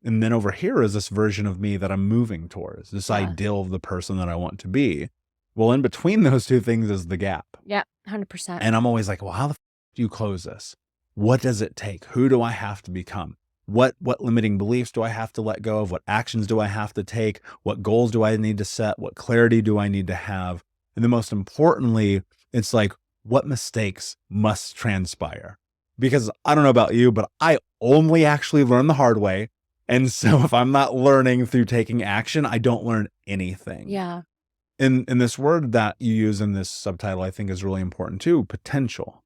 And then over here is this version of me that I'm moving towards, this ideal of the person that I want to be. Well, in between those two things is the gap. Yeah, 100%. And I'm always like, well, how the do you close this? What does it take? Who do I have to become? What limiting beliefs do I have to let go of? What actions do I have to take? What goals do I need to set? What clarity do I need to have? And then most importantly, it's like, what mistakes must transpire? Because I don't know about you, but I only actually learn the hard way. And so if I'm not learning through taking action, I don't learn anything. Yeah. And this word that you use in this subtitle, I think is really important too, potential.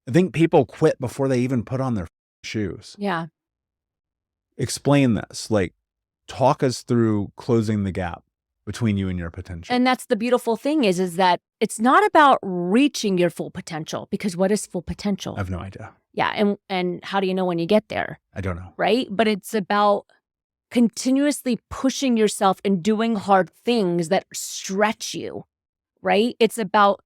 I think people quit before they even put on their shoes. Yeah. Explain this, like, talk us through closing the gap between you and your potential. And that's the beautiful thing is that it's not about reaching your full potential, because what is full potential? I have no idea. Yeah. And how do you know when you get there? I don't know. Right. But it's about continuously pushing yourself and doing hard things that stretch you. Right. It's about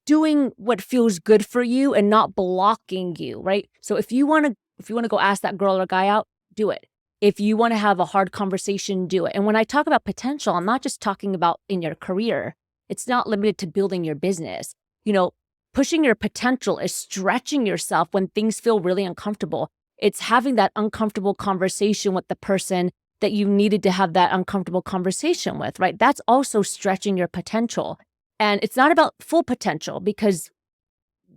doing what feels good for you and not blocking you. Right. So if you want to go ask that girl or guy out, do it. If you want to have a hard conversation, do it. And when I talk about potential, I'm not just talking about in your career. It's not limited to building your business. You know, pushing your potential is stretching yourself when things feel really uncomfortable. It's having that uncomfortable conversation with the person that you needed to have that uncomfortable conversation with, right? That's also stretching your potential. And it's not about full potential, because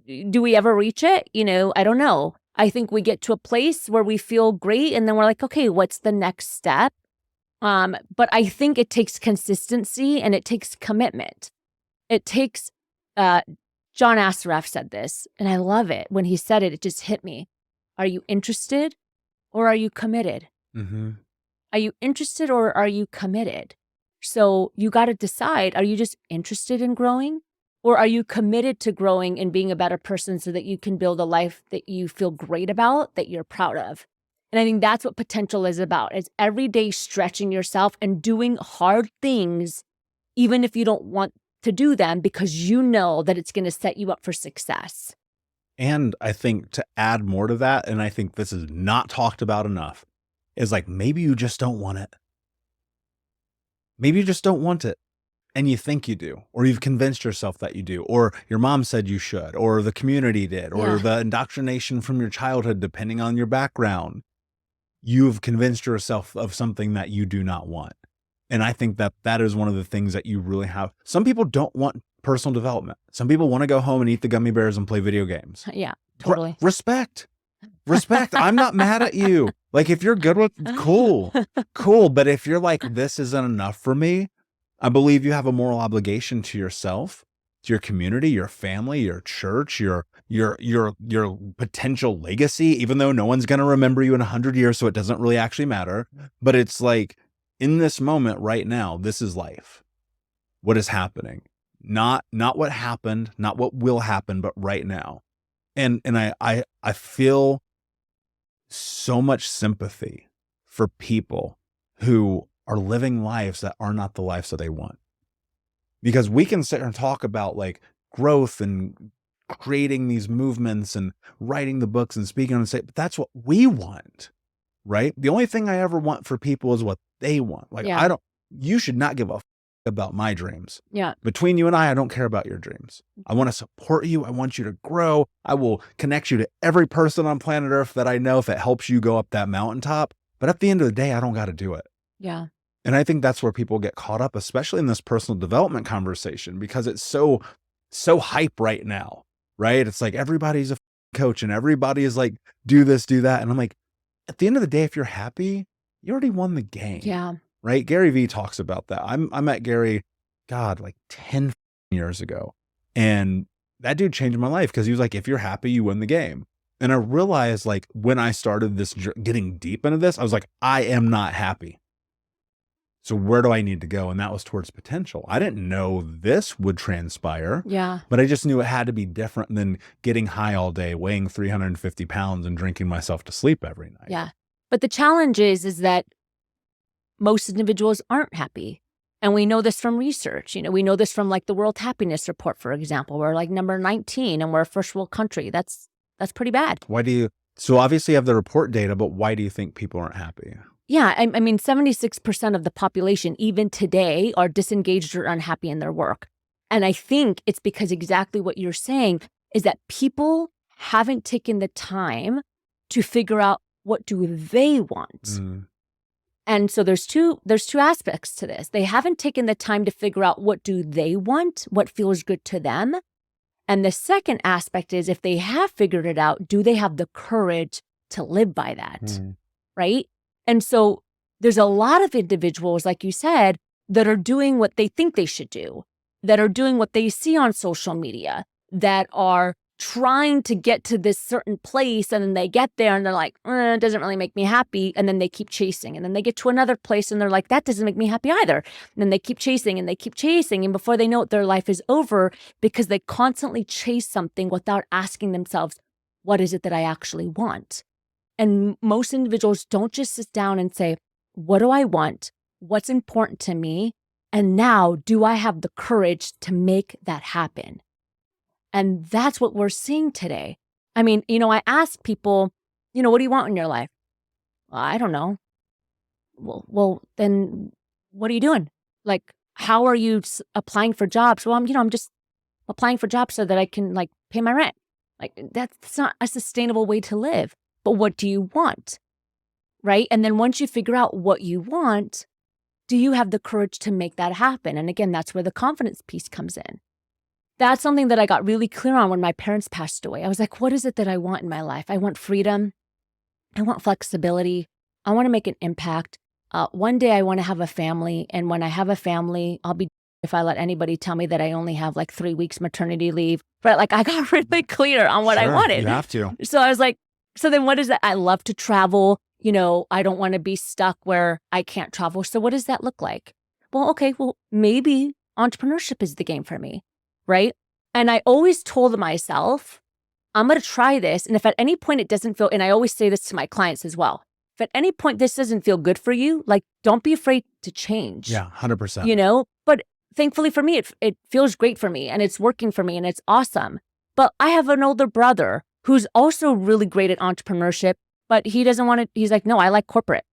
do we ever reach it? You know, I don't know. I think we get to a place where we feel great and then we're like, okay, what's the next step? But I think it takes consistency and it takes commitment. It takes, John Assaraf said this, and I love it. When he said it, it just hit me. Are you interested or are you committed? Mm-hmm. Are you interested or are you committed? So you got to decide, are you just interested in growing? Or are you committed to growing and being a better person so that you can build a life that you feel great about, that you're proud of? And I think that's what potential is about. It's every day stretching yourself and doing hard things, even if you don't want to do them, because you know that it's going to set you up for success. And I think to add more to that, and I think this is not talked about enough, is like maybe you just don't want it. Maybe you just don't want it. And you think you do, or you've convinced yourself that you do, or your mom said you should, or the community did, or the indoctrination from your childhood, depending on your background. You've convinced yourself of something that you do not want. And I think that that is one of the things that you really have. Some people don't want personal development. Some people want to go home and eat the gummy bears and play video games. Yeah, totally. Respect. I'm not mad at you. Like, if you're good with, cool. But if you're like, this isn't enough for me, I believe you have a moral obligation to yourself, to your community, your family, your church, your potential legacy, even though no one's going to remember you in 100 years, so it doesn't really actually matter. But it's like, in this moment right now, this is life. What is happening? Not what happened, not what will happen, but right now. And I feel so much sympathy for people who are living lives that are not the lives that they want. Because we can sit and talk about like growth and creating these movements and writing the books and speaking on stage, but that's what we want, right? The only thing I ever want for people is what they want. Like, you should not give a about my dreams. Yeah. Between you and I don't care about your dreams. I want to support you. I want you to grow. I will connect you to every person on planet Earth that I know if it helps you go up that mountaintop. But at the end of the day, I don't got to do it. Yeah. And I think that's where people get caught up, especially in this personal development conversation, because it's so hype right now, right? It's like everybody's a coach and everybody is like, do this, do that. And I'm like, at the end of the day, if you're happy, you already won the game. Yeah. Right? Gary Vee talks about that. I met Gary, God, like 10 years ago. And that dude changed my life because he was like, if you're happy, you win the game. And I realized, like, when I started this, getting deep into this, I was like, I am not happy. So where do I need to go? And that was towards potential. I didn't know this would transpire. Yeah. But I just knew it had to be different than getting high all day, weighing 350 pounds and drinking myself to sleep every night. Yeah. But the challenge is that most individuals aren't happy. And we know this from research. You know, we know this from like the World Happiness Report, for example. We're like number 19 and we're a first world country. That's pretty bad. So obviously you have the report data, but why do you think people aren't happy? Yeah. I mean, 76% of the population, even today, are disengaged or unhappy in their work. And I think it's because exactly what you're saying is that people haven't taken the time to figure out what do they want. Mm. And so there's two aspects to this. They haven't taken the time to figure out what do they want, what feels good to them. And the second aspect is if they have figured it out, do they have the courage to live by that, right? And so there's a lot of individuals, like you said, that are doing what they think they should do, that are doing what they see on social media, that are trying to get to this certain place, and then they get there and they're like, it doesn't really make me happy. And then they keep chasing. And then they get to another place and they're like, that doesn't make me happy either. And then they keep chasing and they keep chasing. And before they know it, their life is over because they constantly chase something without asking themselves, what is it that I actually want? And most individuals don't just sit down and say, what do I want? What's important to me? And now, do I have the courage to make that happen? And that's what we're seeing today. I mean, you know, I ask people, you know, what do you want in your life? Well, I don't know. Well, then what are you doing? Like, how are you applying for jobs? Well, I'm just applying for jobs so that I can like pay my rent. Like, that's not a sustainable way to live. But what do you want? Right? And then once you figure out what you want, do you have the courage to make that happen? And again, that's where the confidence piece comes in. That's something that I got really clear on when my parents passed away. I was like, what is it that I want in my life? I want freedom. I want flexibility. I want to make an impact. One day I want to have a family. And when I have a family, I'll be if I let anybody tell me that I only have like 3 weeks maternity leave. But like, I got really clear on what I wanted. You have to. So I was like, so then what is that? I love to travel. I don't want to be stuck where I can't travel. So what does that look like? Well, okay, maybe entrepreneurship is the game for me, right? And I always told myself, I'm going to try this. And if at any point it doesn't feel, and I always say this to my clients as well, if at any point this doesn't feel good for you, like, don't be afraid to change. Yeah, 100%. But thankfully for me, it feels great for me and it's working for me and it's awesome. But I have an older brother who's also really great at entrepreneurship, but he doesn't want to, he's like, no, I like corporate.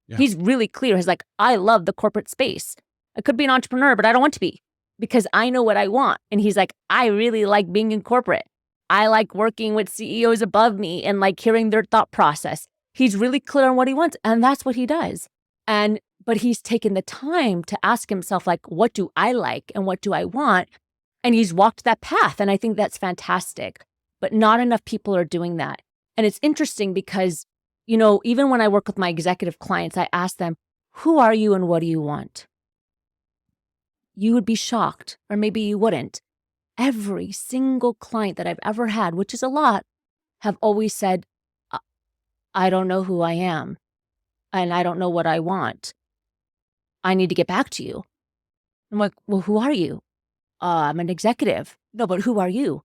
Yeah. He's really clear. He's like, I love the corporate space. I could be an entrepreneur, but I don't want to be because I know what I want. And he's like, I really like being in corporate. I like working with CEOs above me and like hearing their thought process. He's really clear on what he wants, and that's what he does. But he's taken the time to ask himself, like, what do I like and what do I want? And he's walked that path. And I think that's fantastic. But not enough people are doing that. And it's interesting because, even when I work with my executive clients, I ask them, who are you and what do you want? You would be shocked, or maybe you wouldn't. Every single client that I've ever had, which is a lot, have always said, I don't know who I am, and I don't know what I want. I need to get back to you. I'm like, well, who are you? I'm an executive. No, but who are you?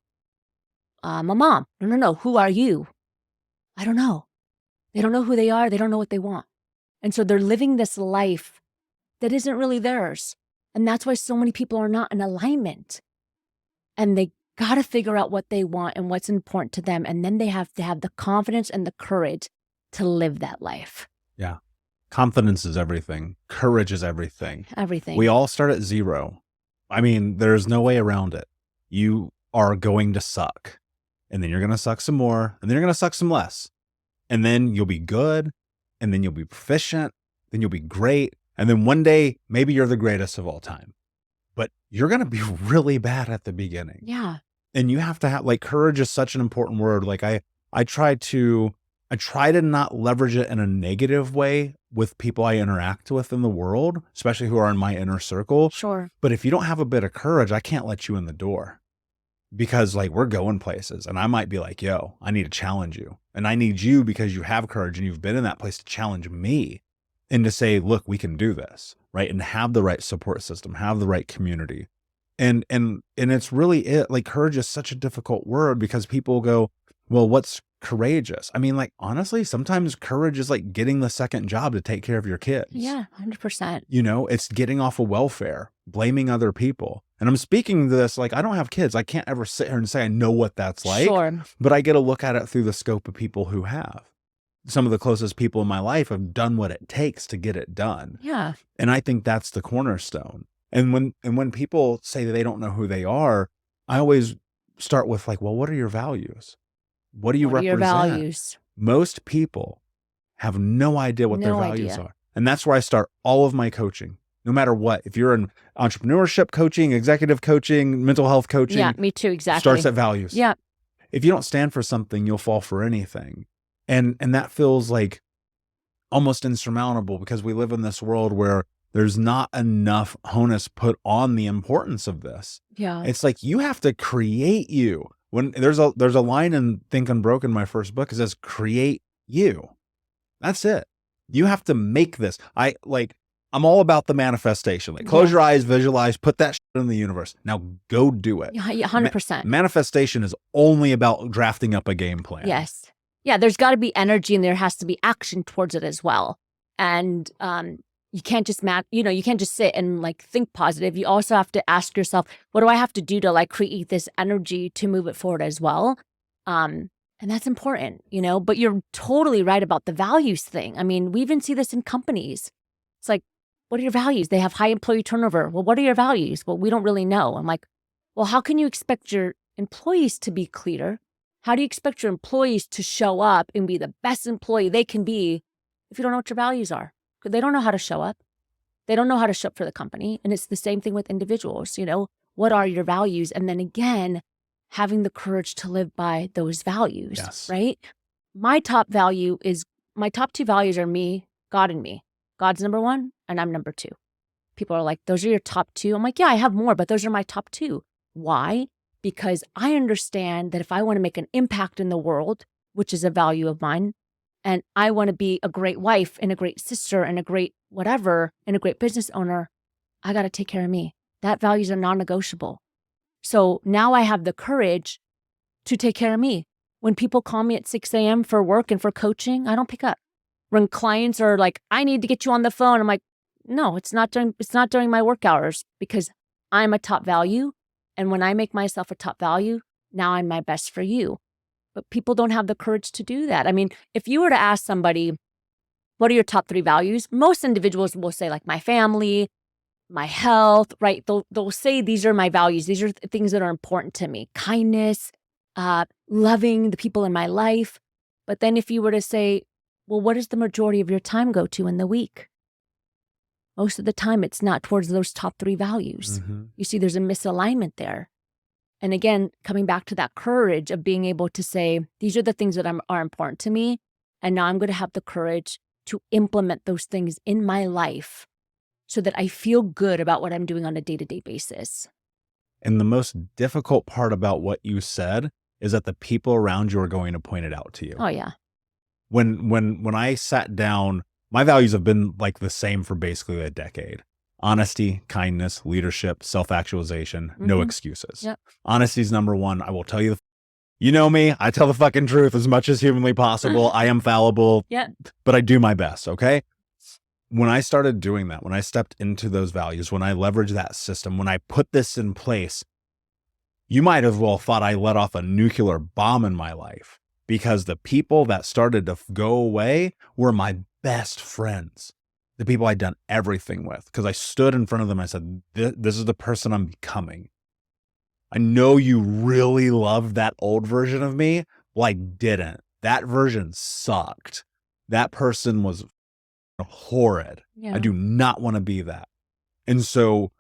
I'm a mom. No. Who are you? I don't know. They don't know who they are. They don't know what they want. And so they're living this life that isn't really theirs. And that's why so many people are not in alignment. And they got to figure out what they want and what's important to them. And then they have to have the confidence and the courage to live that life. Yeah. Confidence is everything. Courage is everything. Everything. We all start at zero. I mean, there's no way around it. You are going to suck. And then you're going to suck some more. And then you're going to suck some less. And then you'll be good. And then you'll be proficient. Then you'll be great. And then one day, maybe you're the greatest of all time. But you're going to be really bad at the beginning. Yeah. And you have to have, like, courage is such an important word. Like I try to not leverage it in a negative way with people I interact with in the world, especially who are in my inner circle. Sure. But if you don't have a bit of courage, I can't let you in the door because, like, we're going places and I might be like, yo, I need to challenge you. And I need you because you have courage and you've been in that place to challenge me and to say, look, we can do this, right? And have the right support system, have the right community. And it's really it. Like, courage is such a difficult word because people go, well, what's courageous? I mean, like, honestly, sometimes courage is like getting the second job to take care of your kids. Yeah, 100%. It's getting off of welfare, blaming other people. And I'm speaking to this, like, I don't have kids. I can't ever sit here and say I know what that's like. Sure. But I get to look at it through the scope of people who have. Some of the closest people in my life have done what it takes to get it done. Yeah. And I think that's the cornerstone. And when people say that they don't know who they are, I always start with, like, well, what are your values? What do you represent? Your values? Most people have no idea what their values are. And that's where I start all of my coaching, no matter what. If you're in entrepreneurship coaching, executive coaching, mental health coaching. Yeah, me too, exactly. Starts at values. Yeah. If you don't stand for something, you'll fall for anything. And that feels like almost insurmountable because we live in this world where there's not enough onus put on the importance of this. Yeah. It's like you have to create you. When there's a line in Think Unbroken, my first book, it says, create you. That's it. You have to make this. I'm all about the manifestation. Like, close your eyes, visualize, put that shit in the universe. Now go do it. Yeah, 100%. Manifestation is only about drafting up a game plan. Yes. Yeah, there's got to be energy and there has to be action towards it as well. And you can't just you can't just sit and like think positive. You also have to ask yourself, what do I have to do to like create this energy to move it forward as well? And that's important, but you're totally right about the values thing. I mean, we even see this in companies. It's like, what are your values? They have high employee turnover. Well, what are your values? Well, we don't really know. I'm like, well, how can you expect your employees to be clear? How do you expect your employees to show up and be the best employee they can be if you don't know what your values are? Because they don't know how to show up. They don't know how to show up for the company. And it's the same thing with individuals. What are your values? And then again, having the courage to live by those values, yes. Right? My top two values are me, God, and me. God's number one, and I'm number two. People are like, those are your top two? I'm like, yeah, I have more, but those are my top two. Why? Because I understand that if I want to make an impact in the world, which is a value of mine, and I want to be a great wife and a great sister and a great whatever and a great business owner, I got to take care of me. That values are non-negotiable. So now I have the courage to take care of me. When people call me at 6 a.m. for work and for coaching, I don't pick up. When clients are like, I need to get you on the phone, I'm like, no, it's not during my work hours, because I'm a top value. And when I make myself a top value, now I'm my best for you. But people don't have the courage to do that. I mean, if you were to ask somebody, what are your top 3 values? Most individuals will say like my family, my health, right? They'll say these are my values. These are things that are important to me. Kindness, loving the people in my life. But then if you were to say, well, what does the majority of your time go to in the week? Most of the time, it's not towards those top 3 values. Mm-hmm. You see, there's a misalignment there. And again, coming back to that courage of being able to say, these are the things that are important to me. And now I'm going to have the courage to implement those things in my life so that I feel good about what I'm doing on a day-to-day basis. And the most difficult part about what you said is that the people around you are going to point it out to you. Oh, yeah. When I sat down, my values have been like the same for basically a decade. Honesty, kindness, leadership, self-actualization, no excuses. Yep. Honesty is number 1. I will tell you, you know me, I tell the fucking truth as much as humanly possible. I am fallible, but I do my best, okay? When I started doing that, when I stepped into those values, when I leveraged that system, when I put this in place, you might have well thought I let off a nuclear bomb in my life, because the people that started to go away were my best friends, the people I'd done everything with, because I stood in front of them and I said, this is the person I'm becoming. I know you really loved that old version of me. Well, I didn't. That version sucked. That person was horrid. Yeah. I do not want to be that. And so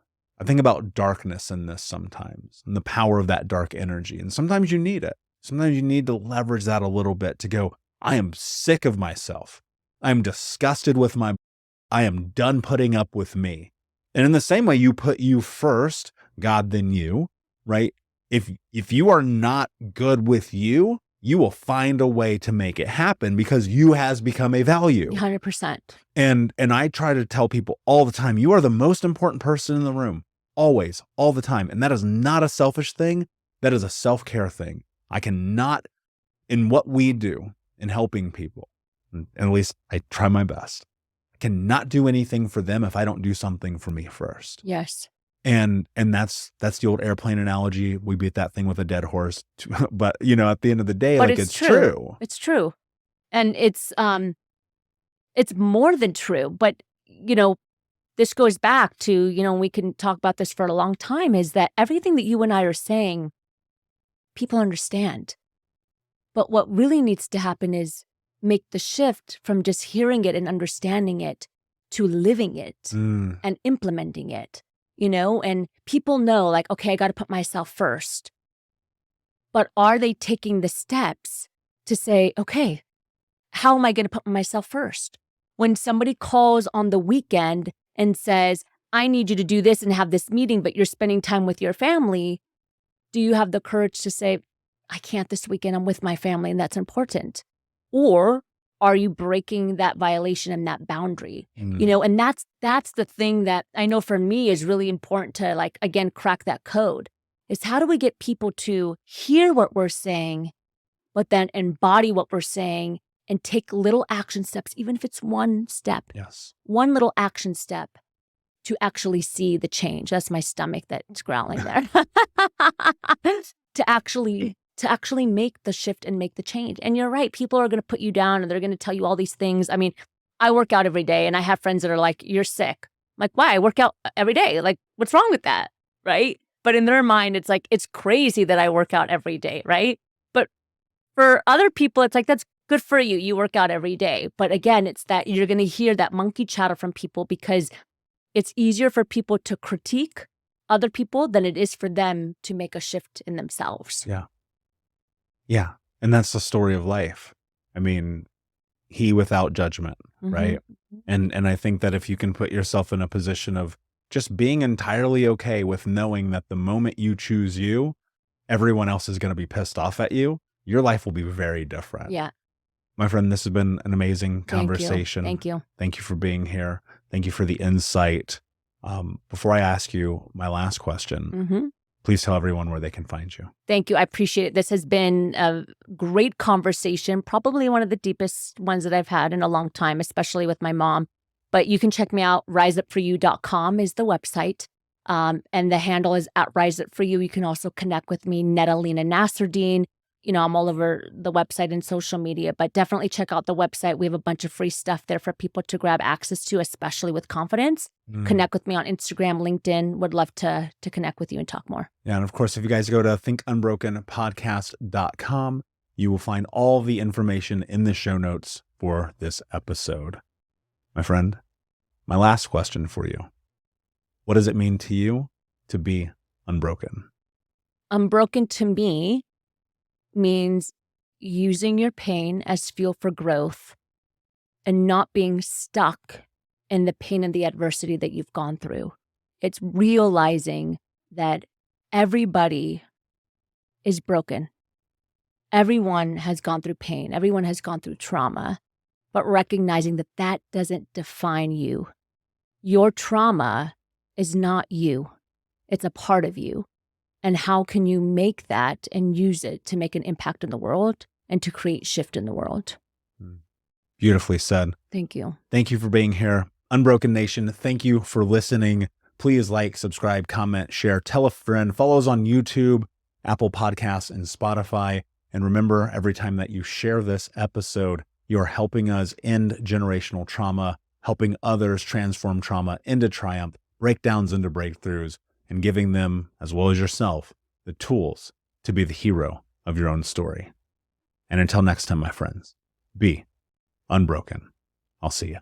I think about darkness in this sometimes, and the power of that dark energy. And sometimes you need it. Sometimes you need to leverage that a little bit to go, I am sick of myself. I'm disgusted with I am done putting up with me. And in the same way, you put you first, God then you, right? If you are not good with you, you will find a way to make it happen, because you has become a value. 100%. And I try to tell people all the time, you are the most important person in the room, always, all the time. And that is not a selfish thing. That is a self-care thing. I cannot, in what we do in helping people, and at least I try my best, I cannot do anything for them if I don't do something for me first. Yes. And that's the old airplane analogy. We beat that thing with a dead horse, but at the end of the day, but like it's true. It's true. And it's more than true. But, this goes back to, we can talk about this for a long time, is that everything that you and I are saying, people understand. But what really needs to happen is make the shift from just hearing it and understanding it to living it and implementing it. And people know, like, okay, I got to put myself first. But are they taking the steps to say, okay, how am I going to put myself first? When somebody calls on the weekend and says, I need you to do this and have this meeting, but you're spending time with your family, do you have the courage to say, I can't this weekend, I'm with my family and that's important? Or are you breaking that violation and that boundary? And that's the thing that I know for me is really important to, like, again, crack that code, is how do we get people to hear what we're saying, but then embody what we're saying and take little action steps, even if it's one step, one little action step to actually see the change. That's my stomach that's growling there. to actually make the shift and make the change. And you're right. People are going to put you down and they're going to tell you all these things. I mean, I work out every day and I have friends that are like, you're sick. I'm like, why? I work out every day. Like, what's wrong with that? Right? But in their mind, it's like, it's crazy that I work out every day. Right? But for other people, it's like, that's good for you. You work out every day. But again, it's that you're going to hear that monkey chatter from people, because it's easier for people to critique other people than it is for them to make a shift in themselves. Yeah. And that's the story of life. I mean, he without judgment, right? And I think that if you can put yourself in a position of just being entirely okay with knowing that the moment you choose you, everyone else is going to be pissed off at you, your life will be very different. Yeah. My friend, this has been an amazing conversation. Thank you. Thank you for being here. Thank you for the insight. Before I ask you my last question, please tell everyone where they can find you. Thank you. I appreciate it. This has been a great conversation, probably one of the deepest ones that I've had in a long time, especially with my mom. But you can check me out. riseupforyou.com is the website. And the handle is at riseupforyou. You can also connect with me, Nada Nasserdeen. I'm all over the website and social media, but definitely check out the website. We have a bunch of free stuff there for people to grab access to, especially with confidence. Connect with me on Instagram, LinkedIn. Would love to connect with you and talk more. Yeah, and of course, if you guys go to thinkunbrokenpodcast.com, you will find all the information in the show notes for this episode. My friend, my last question for you. What does it mean to you to be unbroken? Unbroken to me means using your pain as fuel for growth and not being stuck in the pain and the adversity that you've gone through. It's realizing that everybody is broken. Everyone has gone through pain. Everyone has gone through trauma, but recognizing that that doesn't define you. Your trauma is not you. It's a part of you. And how can you make that and use it to make an impact in the world and to create shift in the world? Beautifully said. Thank you. Thank you for being here. Unbroken Nation, thank you for listening. Please like, subscribe, comment, share, tell a friend, follow us on YouTube, Apple Podcasts, and Spotify. And remember, every time that you share this episode, you're helping us end generational trauma, helping others transform trauma into triumph, breakdowns into breakthroughs, and giving them, as well as yourself, the tools to be the hero of your own story. And until next time, my friends, be unbroken. I'll see you.